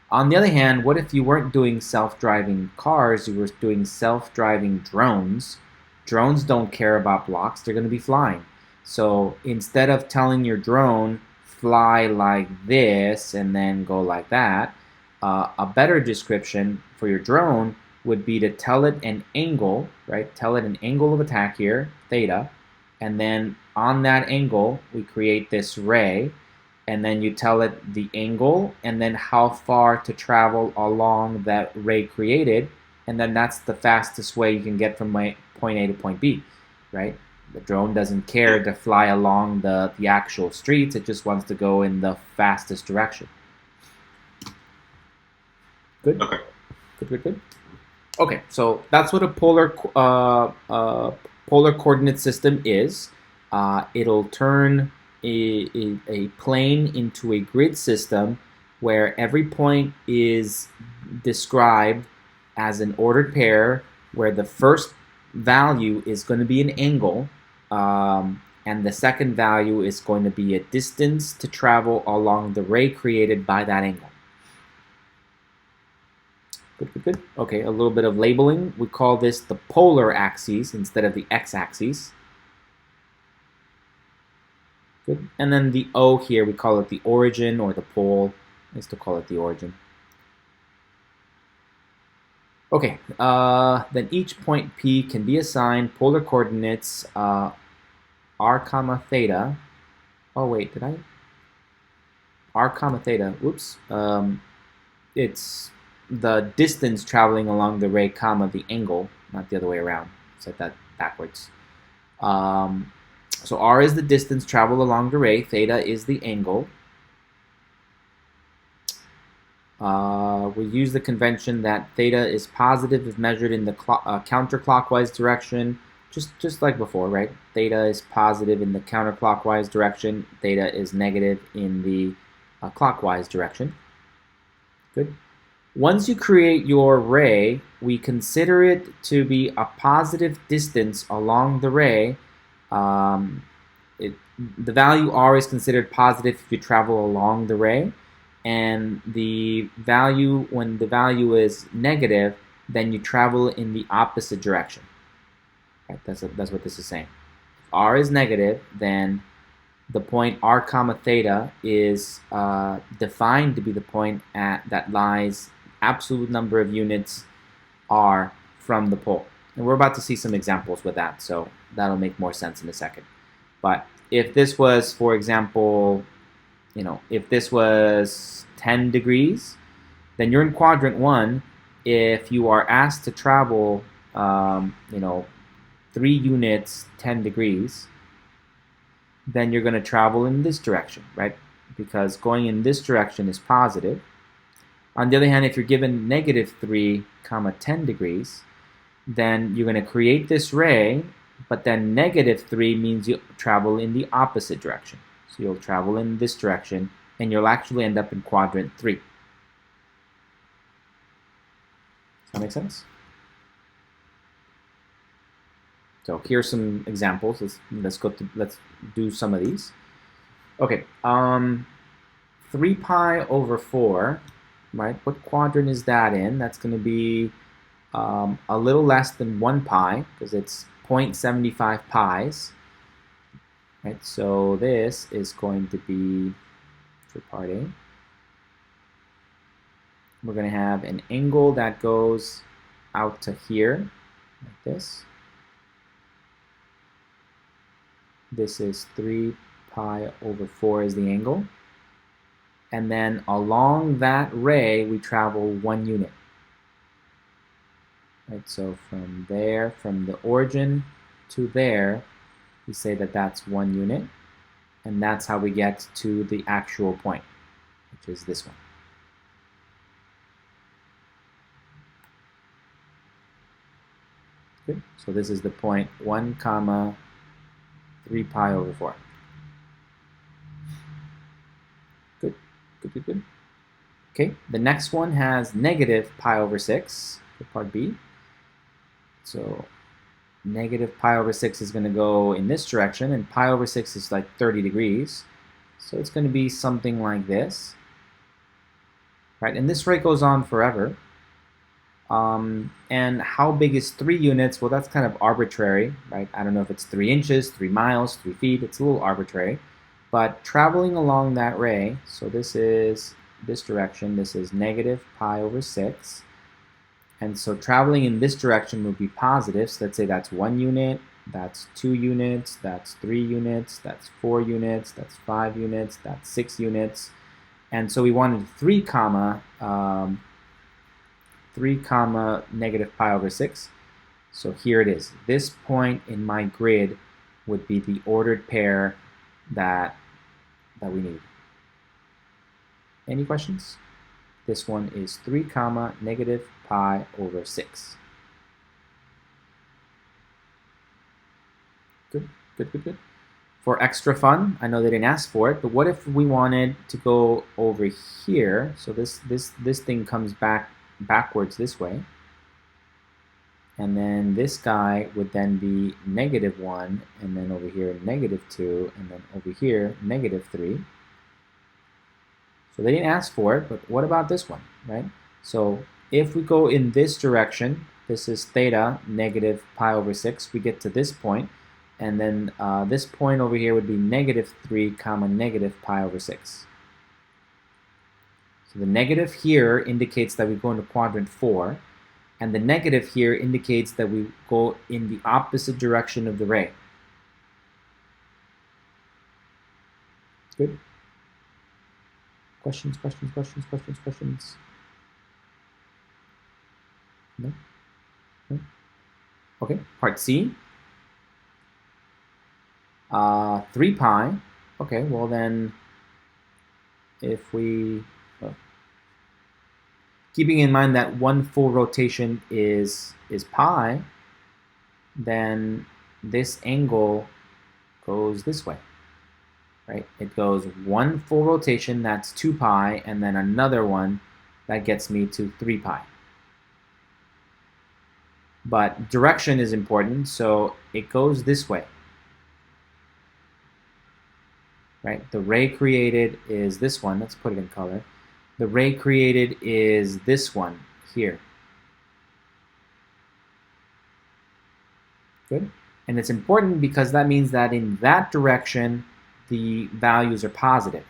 On the other hand, what if you weren't doing self-driving cars, you were doing self-driving drones? Drones don't care about blocks, they're going to be flying. So instead of telling your drone, fly like this and then go like that, a better description for your drone would be to tell it an angle, right? Tell it an angle of attack here, theta, and then on that angle we create this ray, and then you tell it the angle and then how far to travel along that ray created, and then that's the fastest way you can get from point A to point B, right? The drone doesn't care to fly along the actual streets, it just wants to go in the fastest direction. Good? Okay. Good. Okay, so that's what a polar coordinate system is. It'll turn a plane into a grid system where every point is described as an ordered pair, where the first value is going to be an angle, and the second value is going to be a distance to travel along the ray created by that angle. Good. Okay, a little bit of labeling. We call this the polar axes instead of the x-axis. Good. And then the O here, we call it the origin or the pole. I used to call it the origin. Okay, then each point P can be assigned polar coordinates r comma theta. Oh wait, did I? R comma theta, whoops. It's the distance traveling along the ray comma the angle, not the other way around. Set that backwards. So r is the distance traveled along the ray, theta is the angle. We use the convention that theta is positive if measured in the counterclockwise direction, just like before, right? Theta is positive in the counterclockwise direction, theta is negative in the clockwise direction. Good. Once you create your ray, we consider it to be a positive distance along the ray. The value r is considered positive if you travel along the ray, and the value, when the value is negative, then you travel in the opposite direction. Right? That's what this is saying. If r is negative, then the point r comma theta is defined to be the point that lies absolute number of units r from the pole. And we're about to see some examples with that, so that'll make more sense in a second. But if this was, for example, if this was 10 degrees, then you're in quadrant 1. If you are asked to travel, 3 units 10 degrees, then you're going to travel in this direction, right? Because going in this direction is positive. On the other hand, if you're given -3, 10 degrees, then you're going to create this ray, but then -3 means you travel in the opposite direction. So you'll travel in this direction, and you'll actually end up in quadrant 3. Does that make sense? So here's some examples. Let's do some of these. Okay, 3 pi over 4, right? What quadrant is that in? That's going to be a little less than 1 pi, because it's 0.75 pi's. Right, so this is going to be, for part A, we're going to have an angle that goes out to here, like this. This is 3 pi over 4 is the angle. And then along that ray, we travel 1 unit. Right, so from there, from the origin to there, we say that that's 1 unit, and that's how we get to the actual point, which is this one. Good. So this is the point 1, 3 pi over 4. Good. Okay, the next one has negative pi over 6 for part B. So negative pi over 6 is going to go in this direction, and pi over 6 is like 30 degrees. So it's going to be something like this. Right, and this rate goes on forever. And how big is 3 units? Well, that's kind of arbitrary, right? I don't know if it's 3 inches, 3 miles, 3 feet. It's a little arbitrary. But traveling along that ray, so this is this direction, this is negative pi over 6. And so traveling in this direction would be positive. So let's say that's 1 unit, that's 2 units, that's 3 units, that's 4 units, that's 5 units, that's 6 units. And so we wanted 3 comma 3 comma negative pi over 6. So here it is. This point in my grid would be the ordered pair that we need. Any questions? This one is 3 comma negative pi over 6. Good, good, good, good. For extra fun, I know they didn't ask for it, but what if we wanted to go over here? So this thing comes backwards this way. And then this guy would then be -1, and then over here -2, and then over here -3. So they didn't ask for it, but what about this one, right? So if we go in this direction, this is theta negative pi over 6, we get to this point, and then this point over here would be -3 comma negative pi over 6. So the negative here indicates that we go into quadrant 4, and the negative here indicates that we go in the opposite direction of the ray. Good? Questions, questions, questions, questions, questions? No? No? Okay, part C. 3 pi. Okay, well then, if we... keeping in mind that one full rotation is pi, then this angle goes this way, right? It goes one full rotation, that's 2 pi, and then another one that gets me to 3 pi. But direction is important, so it goes this way, right? The ray created is this one. Let's put it in color. The ray created is this one here. Good. And it's important because that means that in that direction, the values are positive.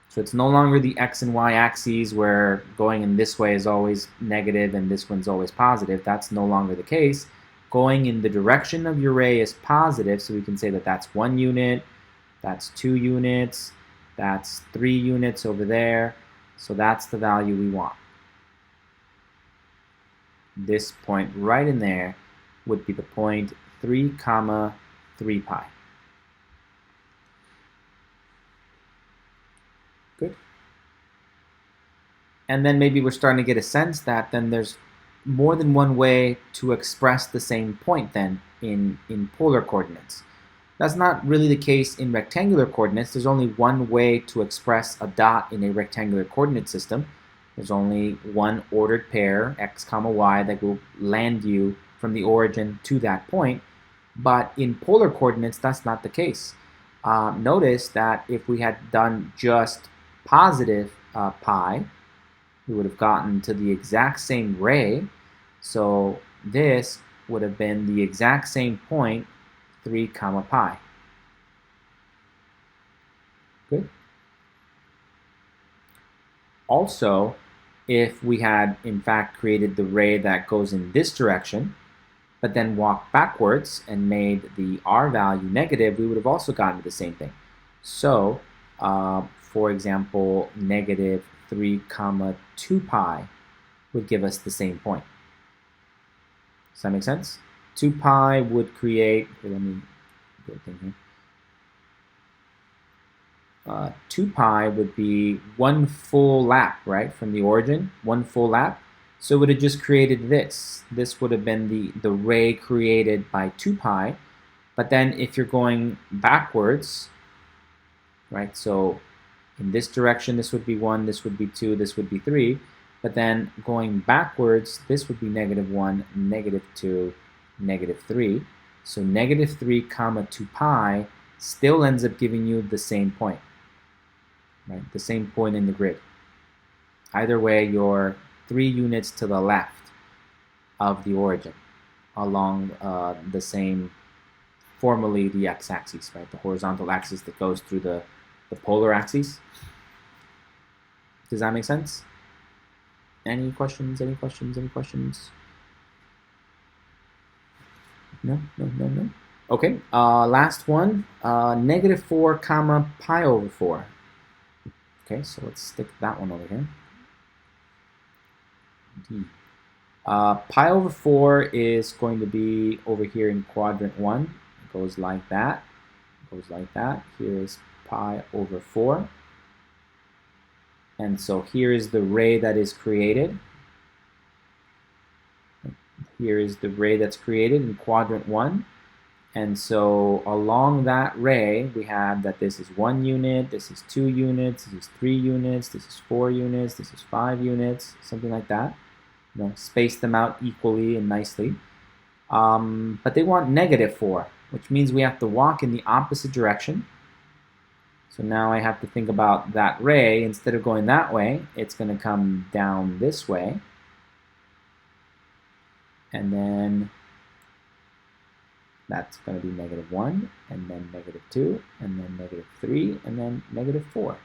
So it's no longer the x and y axes where going in this way is always negative and this one's always positive. That's no longer the case. Going in the direction of your ray is positive, so we can say that that's 1 unit, that's 2 units, that's 3 units over there. So that's the value we want. This point right in there would be the point 3 comma 3 pi. Good. And then maybe we're starting to get a sense that then there's more than one way to express the same point then in polar coordinates. That's not really the case in rectangular coordinates. There's only one way to express a dot in a rectangular coordinate system. There's only one ordered pair, x comma y, that will land you from the origin to that point. But in polar coordinates, that's not the case. Notice that if we had done just positive pi, we would have gotten to the exact same ray. So this would have been the exact same point, 3 comma pi. Good. Also, if we had in fact created the ray that goes in this direction, but then walked backwards and made the r value negative, we would have also gotten to the same thing. So, for example, -3 comma 2 pi would give us the same point. Does that make sense? 2 pi would create, here, let me do a thing here. 2 pi would be one full lap, right, from the origin, one full lap. So it would have just created this. This would have been the ray created by 2 pi. But then if you're going backwards, right, so in this direction, this would be 1, this would be 2, this would be 3. But then going backwards, this would be -1, -2, -3. So -3 comma 2 pi still ends up giving you the same point, right? The same point in the grid. Either way, you're 3 units to the left of the origin along the same, formerly the x-axis, right? The horizontal axis that goes through the polar axes. Does that make sense? Any questions? Any questions? Any questions? No, no, no, no. Okay, last one, -4 comma pi over 4. Okay, so let's stick that one over here. D. Pi over 4 is going to be over here in quadrant 1. It goes like that. It goes like that. Here is pi over 4. And so here is the ray that is created. Here is the ray that's created in quadrant 1. And so along that ray, we have that this is 1 unit, this is 2 units, this is 3 units, this is 4 units, this is 5 units, something like that. You know, space them out equally and nicely. But they want -4, which means we have to walk in the opposite direction. So now I have to think about that ray. Instead of going that way, it's going to come down this way. And then that's going to be -1, and then -2, and then -3, and then -4.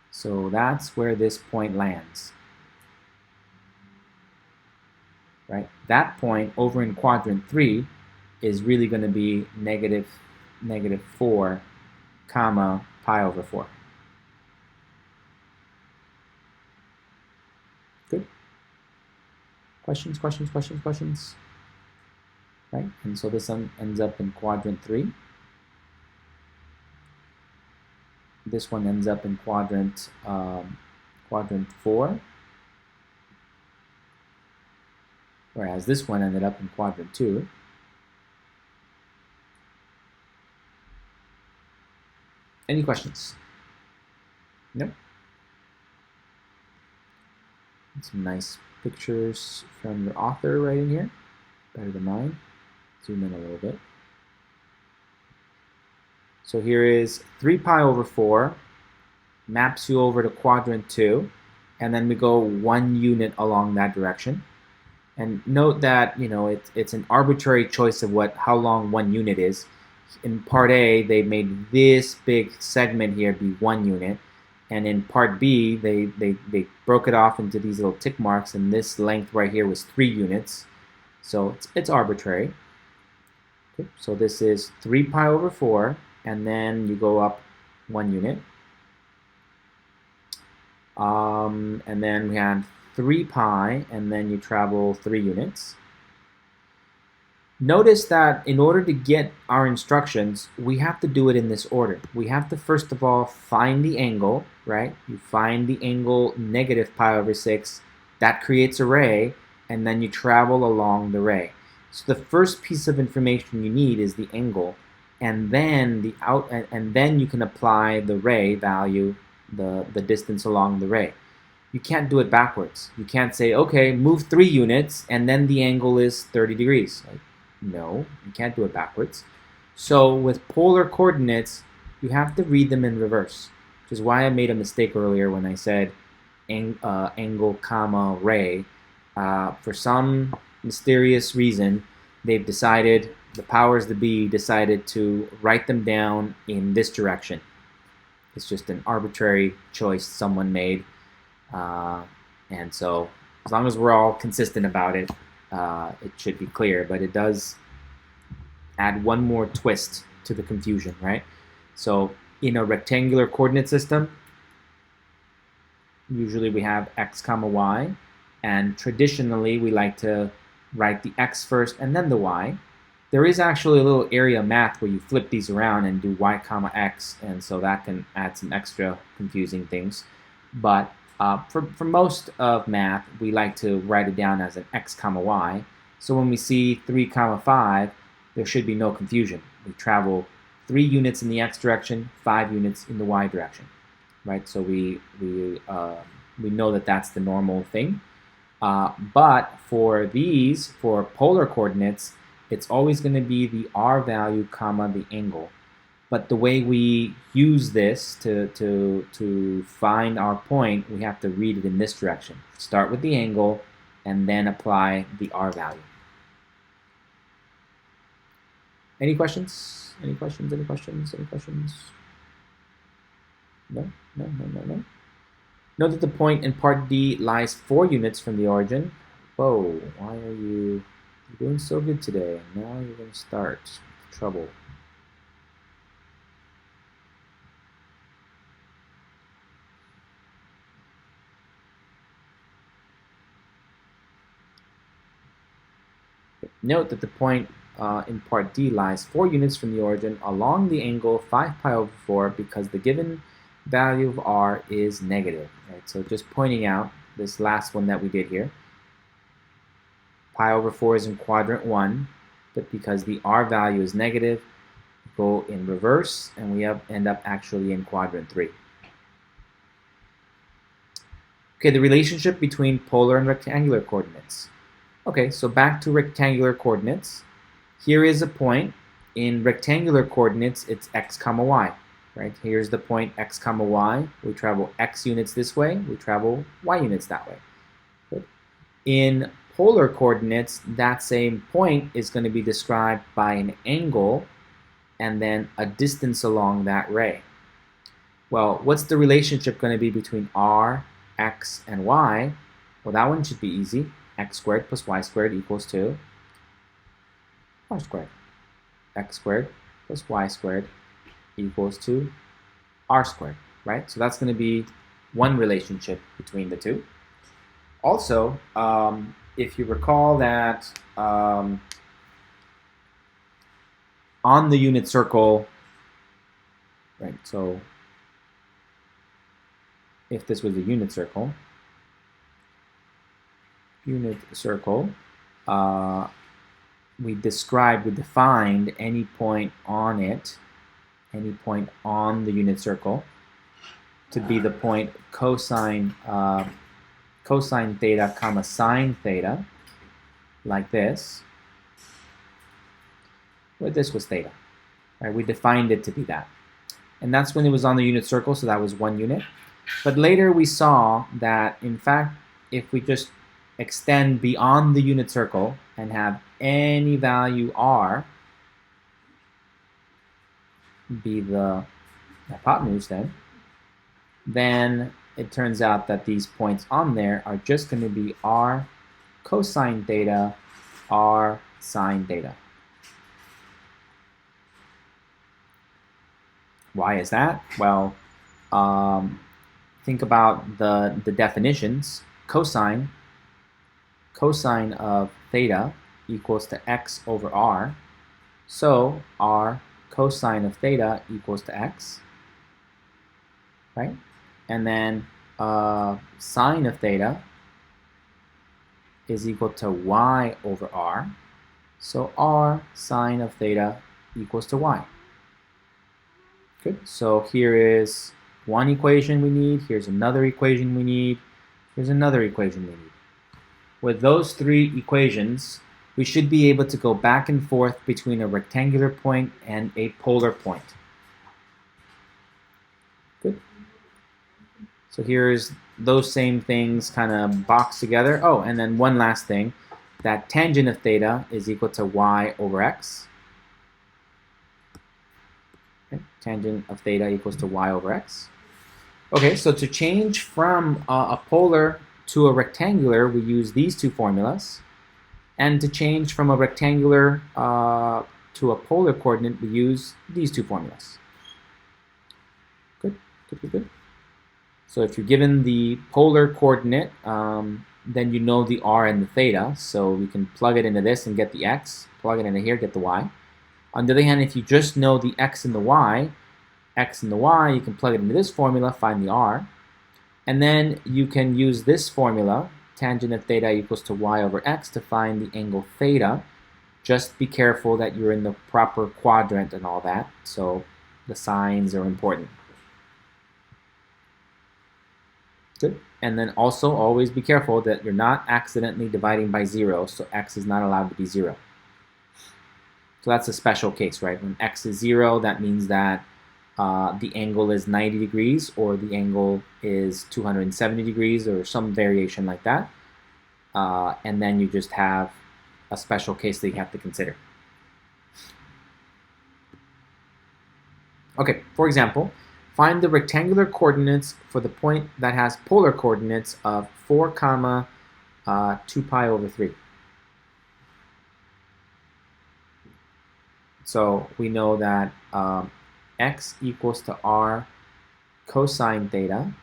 So that's where this point lands. Right? That point over in quadrant 3 is really going to be -4, comma, pi over 4. Good? Questions, questions, questions, questions? Right? And so this one ends up in quadrant 3. This one ends up in quadrant 4. Whereas this one ended up in quadrant 2. Any questions? Nope. Some nice pictures from your author right in here. Better than mine. Zoom in a little bit. So here is 3 pi over 4. Maps you over to quadrant 2. And then we go 1 unit along that direction. And note that, you know, it's an arbitrary choice of how long 1 unit is. In part A, they made this big segment here be 1 unit. And in part B, they broke it off into these little tick marks, and this length right here was 3 units. So it's arbitrary. Okay, so this is 3 pi over 4, and then you go up 1 unit. And then we had 3 pi, and then you travel 3 units. Notice that in order to get our instructions, we have to do it in this order. We have to first of all find the angle, right? You find the angle -pi over 6. That creates a ray, and then you travel along the ray. So the first piece of information you need is the angle, and then then you can apply the ray value, the distance along the ray. You can't do it backwards. You can't say, okay, move 3 units, and then the angle is 30 degrees. Like, no, you can't do it backwards. So with polar coordinates, you have to read them in reverse, which is why I made a mistake earlier when I said angle, comma, ray. For some mysterious reason, they've decided, the powers that be decided to write them down in this direction. It's just an arbitrary choice someone made. And so as long as we're all consistent about it, it should be clear, but it does add one more twist to the confusion, right? So in a rectangular coordinate system, usually we have x comma y, and traditionally we like to write the x first and then the y. There is actually a little area of math where you flip these around and do y comma x, and so that can add some extra confusing things. But for most of math, we like to write it down as an x comma y. So when we see 3 comma 5, there should be no confusion. We travel 3 units in the x direction, 5 units in the y direction, right? So we know that that's the normal thing. But for these, for polar coordinates, it's always going to be the r value comma the angle. But the way we use this to find our point, we have to read it in this direction. Start with the angle and then apply the r value. Any questions? Any questions? Any questions? Any questions? No? No, no, no, no. Note that the point in part D lies 4 units from the origin. Whoa, why are you're doing so good today? Now you're going to start trouble. Note that the point in part D lies 4 units from the origin along the angle 5 pi over 4 because the given value of r is negative. Right? So just pointing out this last one that we did here. Pi over 4 is in quadrant 1, but because the r value is negative, we go in reverse and we end up actually in quadrant 3. Okay, the relationship between polar and rectangular coordinates. Okay, so back to rectangular coordinates. Here is a point. In rectangular coordinates, it's x comma y. Right? Here's the point x comma y. We travel x units this way. We travel y units that way. Good. In polar coordinates, that same point is going to be described by an angle and then a distance along that ray. Well, what's the relationship going to be between r, x, and y? Well, that one should be easy. X squared plus y squared equals to r squared. X squared plus y squared equals to r squared, right? So that's going to be one relationship between the two. Also, if you recall that on the unit circle, right, so if this was a unit circle, we defined any point on it, any point on the unit circle, to be the point cosine theta comma sine theta, like this, where this was theta. Right? We defined it to be that. And that's when it was on the unit circle, so that was 1 unit. But later we saw that, in fact, if we just extend beyond the unit circle and have any value r be the hypotenuse, then it turns out that these points on there are just going to be r cosine theta, r sine theta. Why is that? Well, think about the definitions. Cosine of theta equals to x over r. So r cosine of theta equals to x, right? And then sine of theta is equal to y over r. So r sine of theta equals to y. Good. So here is one equation we need. Here's another equation we need. Here's another equation we need. With those 3 equations, we should be able to go back and forth between a rectangular point and a polar point. Good. So here's those same things kind of boxed together. Oh, and then one last thing. That tangent of theta is equal to y over x. Okay. Tangent of theta equals to y over x. Okay, so to change from a polar to a rectangular, we use these 2 formulas. And to change from a rectangular to a polar coordinate, we use these 2 formulas. Good, good, good, good. So if you're given the polar coordinate, then you know the r and the theta. So we can plug it into this and get the x. Plug it into here, get the y. On the other hand, if you just know the x and the y, you can plug it into this formula, find the r. And then you can use this formula, tangent of theta equals to y over x, to find the angle theta. Just be careful that you're in the proper quadrant and all that. So the signs are important. Good. And then also always be careful that you're not accidentally dividing by 0, so x is not allowed to be 0. So that's a special case, right? When x is 0, that means that the angle is 90 degrees or the angle is 270 degrees or some variation like that. And then you just have a special case that you have to consider. Okay, for example, find the rectangular coordinates for the point that has polar coordinates of 4 comma 2 pi over 3. So we know that x equals to r cosine theta.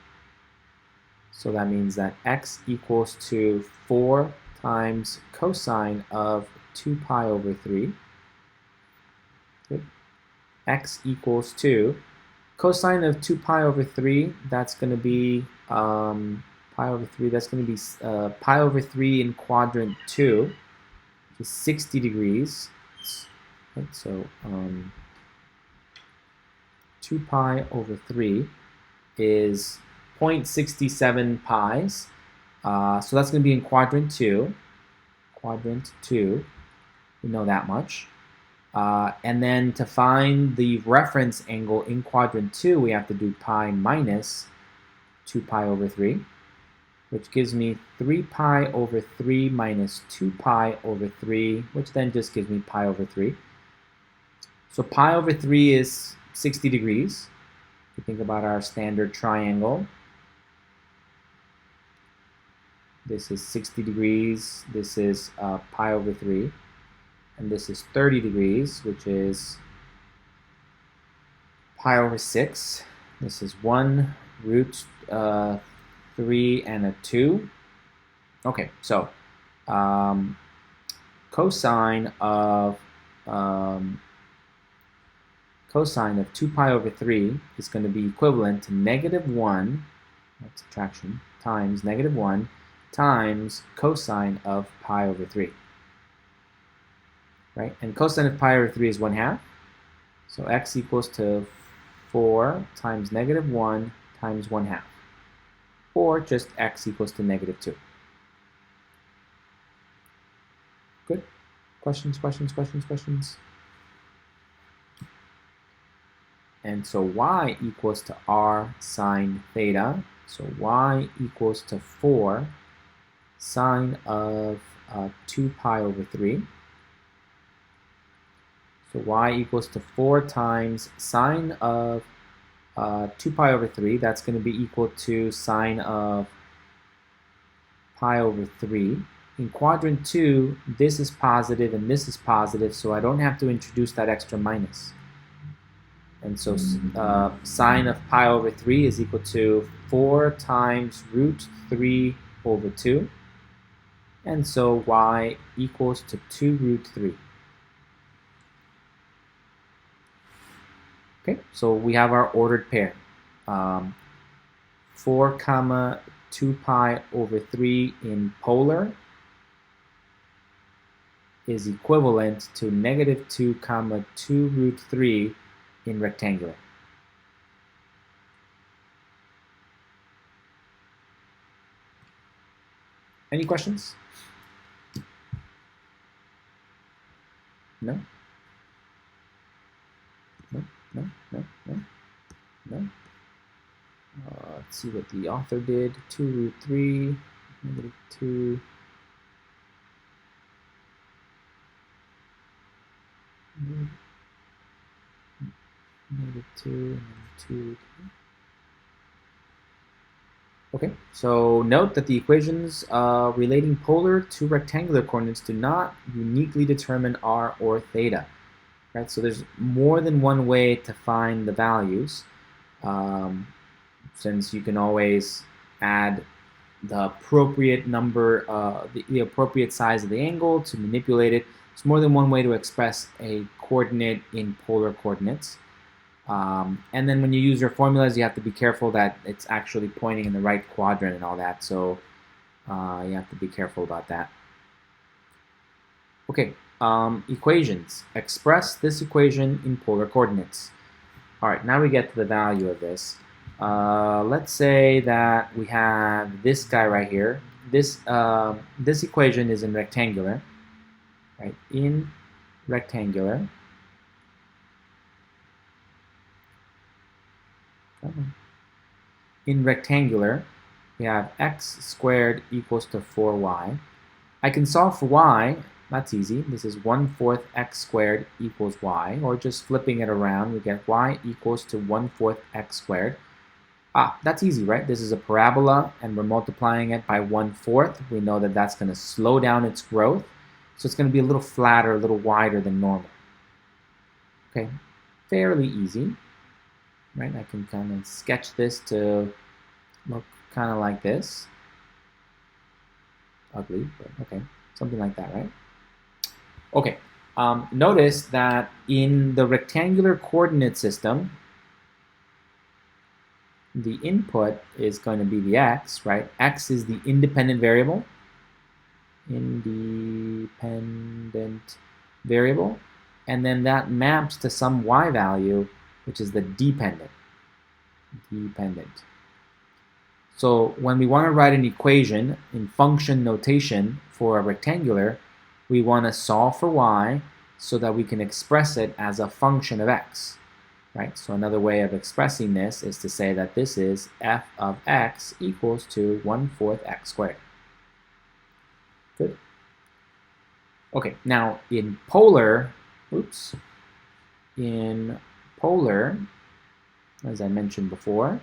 So that means that x equals to 4 times cosine of 2 pi over 3. Good. X equals to cosine of 2 pi over 3, that's going to be pi over 3, that's going to be pi over 3 in quadrant 2, which is 60 degrees. Right, so 2 pi over 3 is 0.67 pi's. So that's going to be in quadrant 2. Quadrant 2, we know that much. And then to find the reference angle in quadrant 2, we have to do pi minus 2 pi over 3, which gives me 3 pi over 3 minus 2 pi over 3, which then just gives me pi over 3. So pi over 3 is 60 degrees. If you think about our standard triangle, this is 60 degrees, this is pi over 3, and this is 30 degrees, which is pi over 6. This is 1 root 3 and a 2. Okay, so cosine of 2 pi over 3 is going to be equivalent to -1, that's subtraction, times -1 times cosine of pi over 3. Right? And cosine of pi over 3 is 1/2. So x equals to 4 times -1 times 1/2. Or just x equals to -2. Good? Questions, questions, questions, questions? And so y equals to r sine theta. So y equals to 4 sine of 2 pi over 3. So y equals to 4 times sine of 2 pi over 3. That's going to be equal to sine of pi over 3. In quadrant 2, this is positive and this is positive, so I don't have to introduce that extra minus. And so sine of pi over 3 is equal to 4 times root 3 over 2. And so y equals to 2 root 3. Okay, so we have our ordered pair. 4 comma 2 pi over 3 in polar is equivalent to -2 comma 2 root 3 in rectangular. Any questions? No? No, no, no, no, no. Let's see what the author did. 2 root 3, -2. -2 and then 2. Okay, so note that the equations relating polar to rectangular coordinates do not uniquely determine r or theta. Right, so there's more than one way to find the values, since you can always add the appropriate number, the appropriate size of the angle to manipulate it. There's more than one way to express a coordinate in polar coordinates. And then when you use your formulas, you have to be careful that it's actually pointing in the right quadrant and all that. So you have to be careful about that. Okay, equations. Express this equation in polar coordinates. All right, now we get to the value of this. Let's say that we have this guy right here. This equation is in rectangular, right? In rectangular. In rectangular, we have x squared equals to 4y. I can solve for y. That's easy. This is 1/4 x squared equals y, or just flipping it around, we get y equals to 1/4 x squared. That's easy, right? This is a parabola, and we're multiplying it by 1/4. We know that that's going to slow down its growth, so it's going to be a little flatter, a little wider than normal. Okay, fairly easy, right? I can kind of sketch this to look kind of like this. Ugly, but okay, something like that, right? Okay, notice that in the rectangular coordinate system, the input is going to be the x, right? X is the independent variable. Independent variable. And then that maps to some y value, which is the dependent. Dependent. So when we want to write an equation in function notation for a rectangular, we want to solve for y so that we can express it as a function of x. Right? So another way of expressing this is to say that this is f of x equals to 1/4 x squared. Good. Okay, now in polar, as I mentioned before,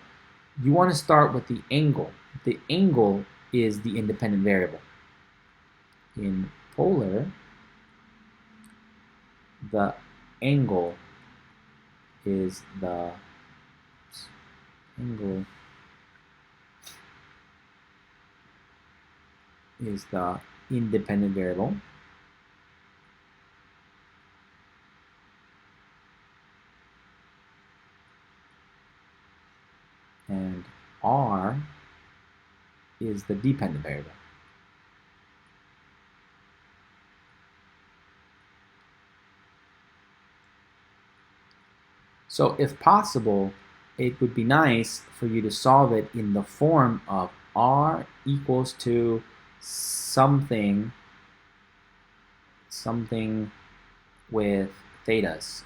you want to start with the angle. The angle is the independent variable. In polar, the angle is the independent variable. And r is the dependent variable. So if possible, it would be nice for you to solve it in the form of r equals to something with thetas,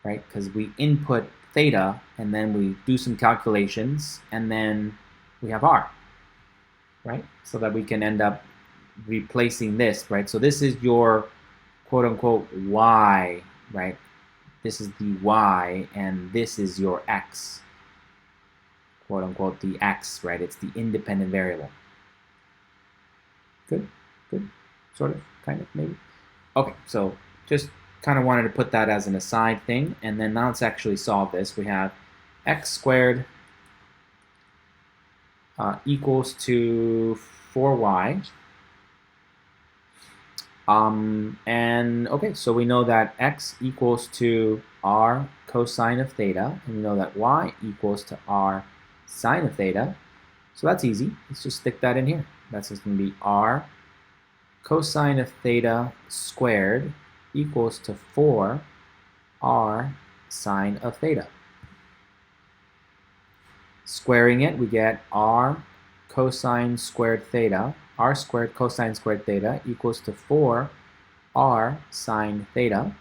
right? Because we input theta and then we do some calculations and then we have r, right? So that we can end up replacing this, right? So this is your quote unquote y, right? This is the y and this is your x, quote unquote the x, right? It's the independent variable. Good, good, sort of, kind of, maybe. Okay, so just kind of wanted to put that as an aside thing, and then now let's actually solve this. We have x squared equals to 4y. And okay, so we know that x equals to r cosine of theta, and we know that y equals to r sine of theta. So that's easy. Let's just stick that in here. That's just going to be r cosine of theta squared equals to 4 r sine of theta. Squaring it, we get r cosine squared theta, r squared cosine squared theta equals to 4 r sine theta.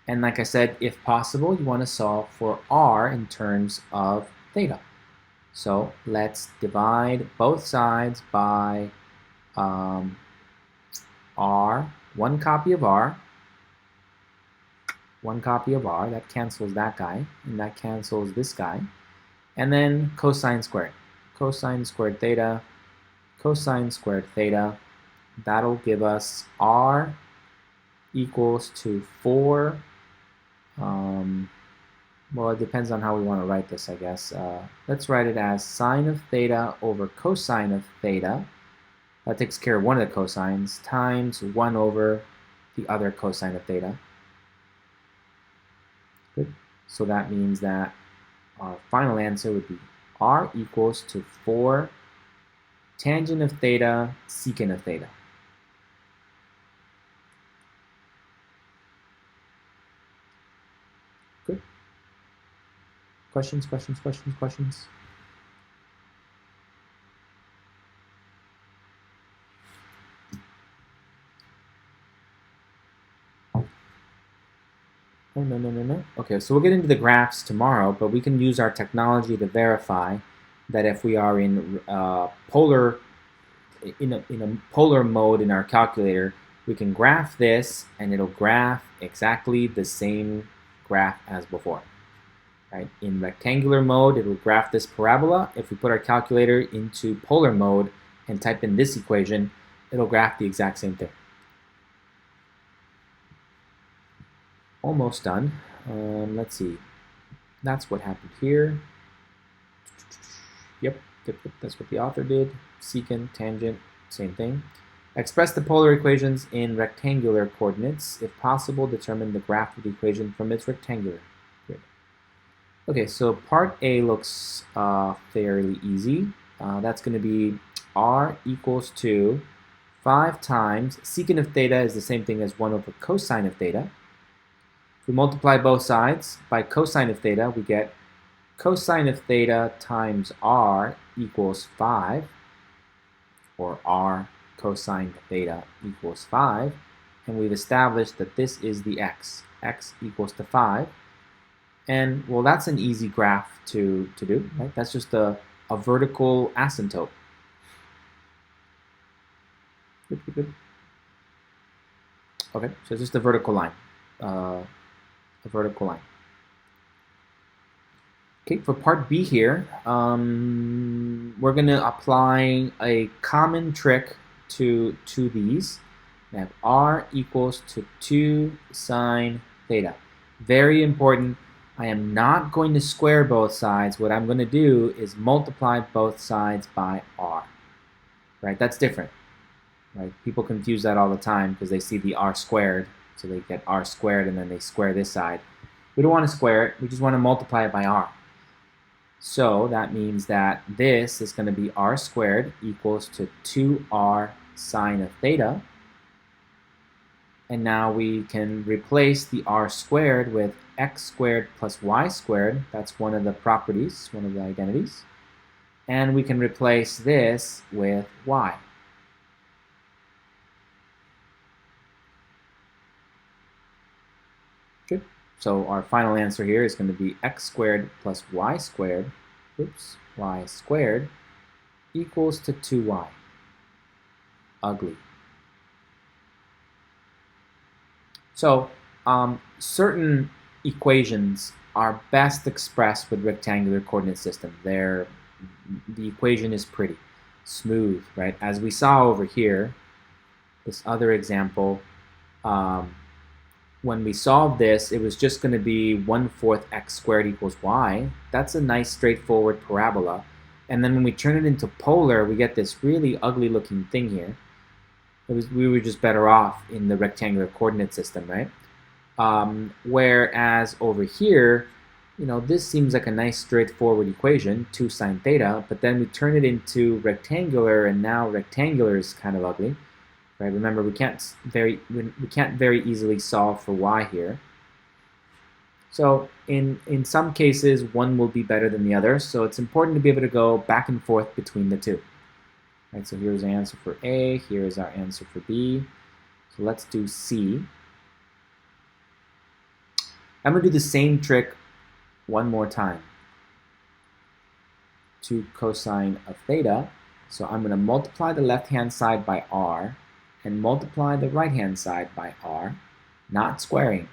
And like I said, if possible, you want to solve for r in terms of theta. So let's divide both sides by r, one copy of r, that cancels that guy, and that cancels this guy, and then cosine squared theta, cosine squared theta, that'll give us r equals to 4, well, it depends on how we want to write this, I guess. Let's write it as sine of theta over cosine of theta. That takes care of one of the cosines, times 1 over the other cosine of theta. Good. So that means that our final answer would be r equals to 4 tangent of theta secant of theta. Good. Questions? Oh, no. Okay, so we'll get into the graphs tomorrow, but we can use our technology to verify that if we are in polar mode in our calculator, we can graph this and it'll graph exactly the same graph as before. Right? In rectangular mode, it will graph this parabola. If we put our calculator into polar mode and type in this equation, it'll graph the exact same thing. Almost done. Let's see. That's what happened here. Yep, that's what the author did. Secant, tangent, same thing. Express the polar equations in rectangular coordinates. If possible, determine the graph of the equation from its rectangular grid. Okay, so part A looks fairly easy. That's going to be r equals to 5 times secant of theta is the same thing as 1 over cosine of theta. If we multiply both sides by cosine of theta, we get cosine of theta times r equals 5, or r cosine theta equals 5, and we've established that this is the x equals to 5. And, well, that's an easy graph to do, right? That's just a vertical asymptote. Good. Okay, so it's just a vertical line. Okay, for part B here, we're going to apply a common trick to these. We have r equals to 2 sine theta. Very important. I am not going to square both sides. What I'm going to do is multiply both sides by r. Right? That's different. Right? People confuse that all the time because they see the r squared. So they get r squared and then they square this side. We don't want to square it. We just want to multiply it by r. So that means that this is going to be r squared equals to 2r sine of theta. And now we can replace the r squared with x squared plus y squared. That's one of the properties, one of the identities. And we can replace this with y. Good. So our final answer here is going to be x squared plus y squared, y squared equals to 2y. Ugly. So certain equations are best expressed with rectangular coordinate system. The equation is pretty smooth, right? As we saw over here, this other example, when we solved this, it was just going to be 1/4 x squared equals y. That's a nice straightforward parabola. And then when we turn it into polar, we get this really ugly looking thing here. We were just better off in the rectangular coordinate system, right? Whereas over here, this seems like a nice straightforward equation, 2 sine theta, but then we turn it into rectangular, and now rectangular is kind of ugly, right? Remember, we can't very easily solve for y here. So in some cases, one will be better than the other, so it's important to be able to go back and forth between the two. Right, so here's our answer for A, here's our answer for B. So let's do C. I'm going to do the same trick one more time. 2 cosine of theta. So I'm going to multiply the left-hand side by r and multiply the right-hand side by r, not squaring.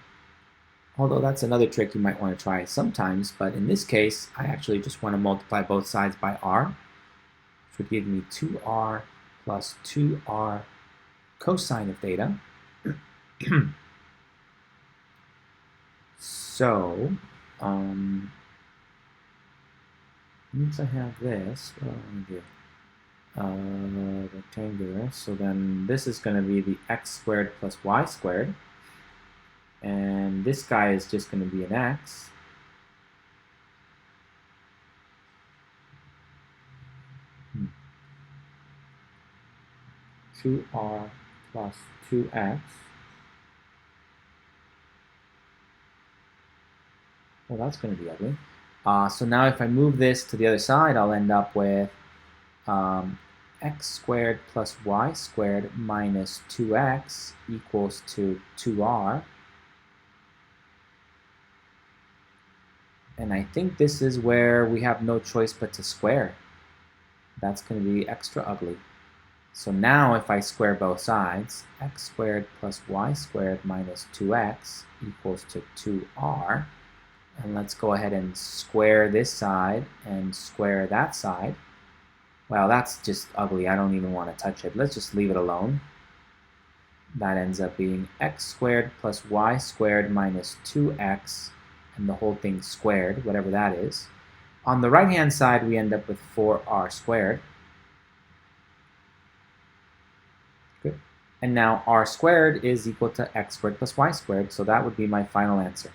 Although that's another trick you might want to try sometimes, but in this case, I actually just want to multiply both sides by r, which would give me 2r plus 2r cosine of theta. So, once I have this, what do I want to do? Rectangular, so then this is going to be the x squared plus y squared. And this guy is just going to be an x. Two r plus 2x. Well, that's going to be ugly. So now if I move this to the other side, I'll end up with x squared plus y squared minus 2x equals to 2r. And I think this is where we have no choice but to square. That's going to be extra ugly. So now if I square both sides, x squared plus y squared minus 2x equals to 2r. And let's go ahead and square this side and square that side. Well, that's just ugly. I don't even want to touch it. Let's just leave it alone. That ends up being x squared plus y squared minus 2x, and the whole thing squared, whatever that is. On the right-hand side, we end up with 4r squared. Good. And now r squared is equal to x squared plus y squared, so that would be my final answer.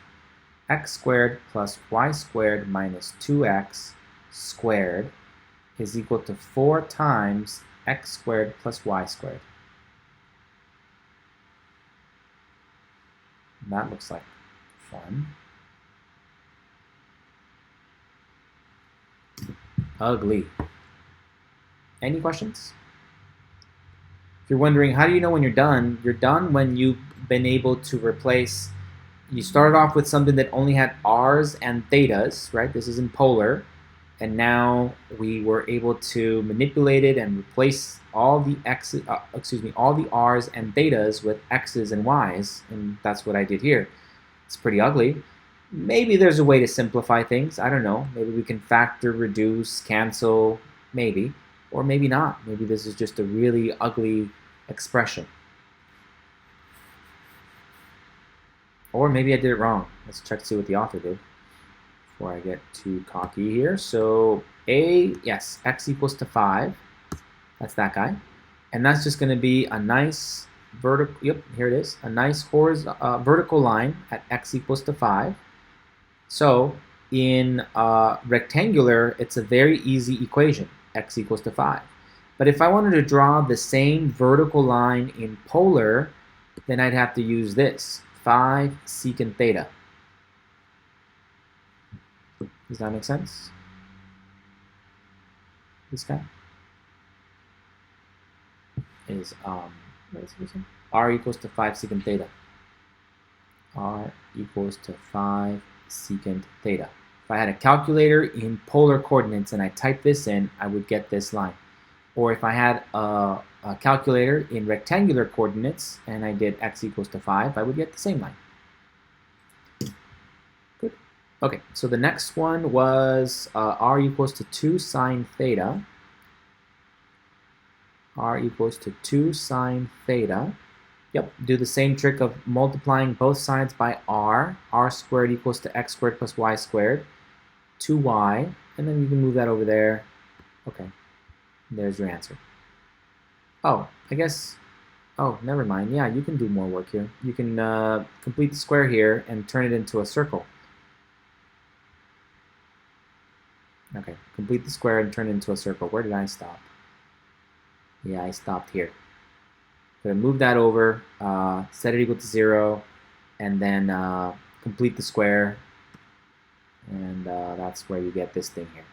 X squared plus y squared minus 2x squared is equal to 4 times x squared plus y squared. And that looks like fun. Ugly. Any questions? If you're wondering, how do you know when you're done when you've been able to replace, you started off with something that only had r's and thetas, right? This is in polar. And now we were able to manipulate it and replace all the all the r's and thetas with x's and y's, and that's what I did here. It's pretty ugly. Maybe there's a way to simplify things. I don't know. Maybe we can factor, reduce, cancel, maybe. Or maybe not. Maybe this is just a really ugly expression. Or maybe I did it wrong. Let's check to see what the author did before I get too cocky here. So yes, x equals to 5. That's that guy. And that's just going to be a nice vertical, yep, here it is, a nice vertical line at x equals to 5. So in rectangular, it's a very easy equation, x equals to 5. But if I wanted to draw the same vertical line in polar, then I'd have to use this, 5 secant theta. Does that make sense? This guy is what is this? R equals to 5 secant theta. R equals to 5 secant theta. If I had a calculator in polar coordinates and I typed this in, I would get this line. Or if I had a calculator in rectangular coordinates and I did x equals to 5, I would get the same line. Good. Okay, so the next one was r equals to 2 sine theta. R equals to 2 sine theta. Yep, do the same trick of multiplying both sides by r. R squared equals to x squared plus y squared. 2y, and then you can move that over there. Okay, there's your answer. Oh, I guess, oh, never mind. Yeah, you can do more work here. You can complete the square here and turn it into a circle. Okay, complete the square and turn it into a circle. Where did I stop? Yeah, I stopped here. So move that over, set it equal to 0, and then complete the square, and that's where you get this thing here.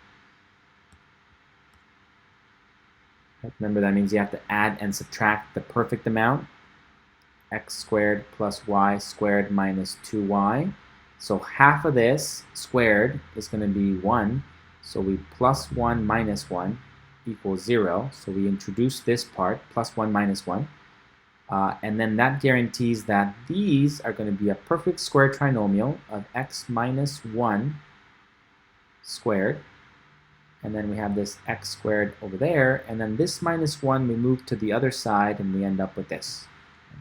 Remember, that means you have to add and subtract the perfect amount, x squared plus y squared minus 2y. So half of this squared is going to be 1, so we plus 1 minus 1 equals 0. So we introduce this part, plus 1 minus 1. And then that guarantees that these are going to be a perfect square trinomial of x minus 1 squared. And then we have this x squared over there. And then this minus 1 we move to the other side and we end up with this.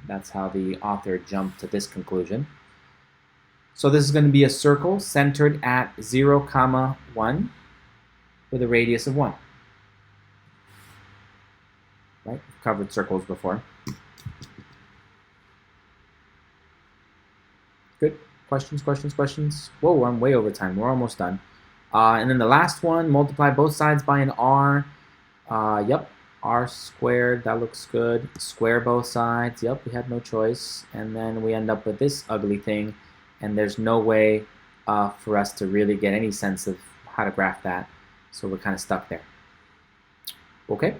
That's how the author jumped to this conclusion. So this is going to be a circle centered at 0, 1 with a radius of 1. Right? We've covered circles before. Good. Questions, questions, questions? Whoa, I'm way over time. We're almost done. And then the last one, multiply both sides by an r. Yep, r squared, that looks good. Square both sides. Yep, we had no choice. And then we end up with this ugly thing. And there's no way for us to really get any sense of how to graph that. So we're kind of stuck there. Okay.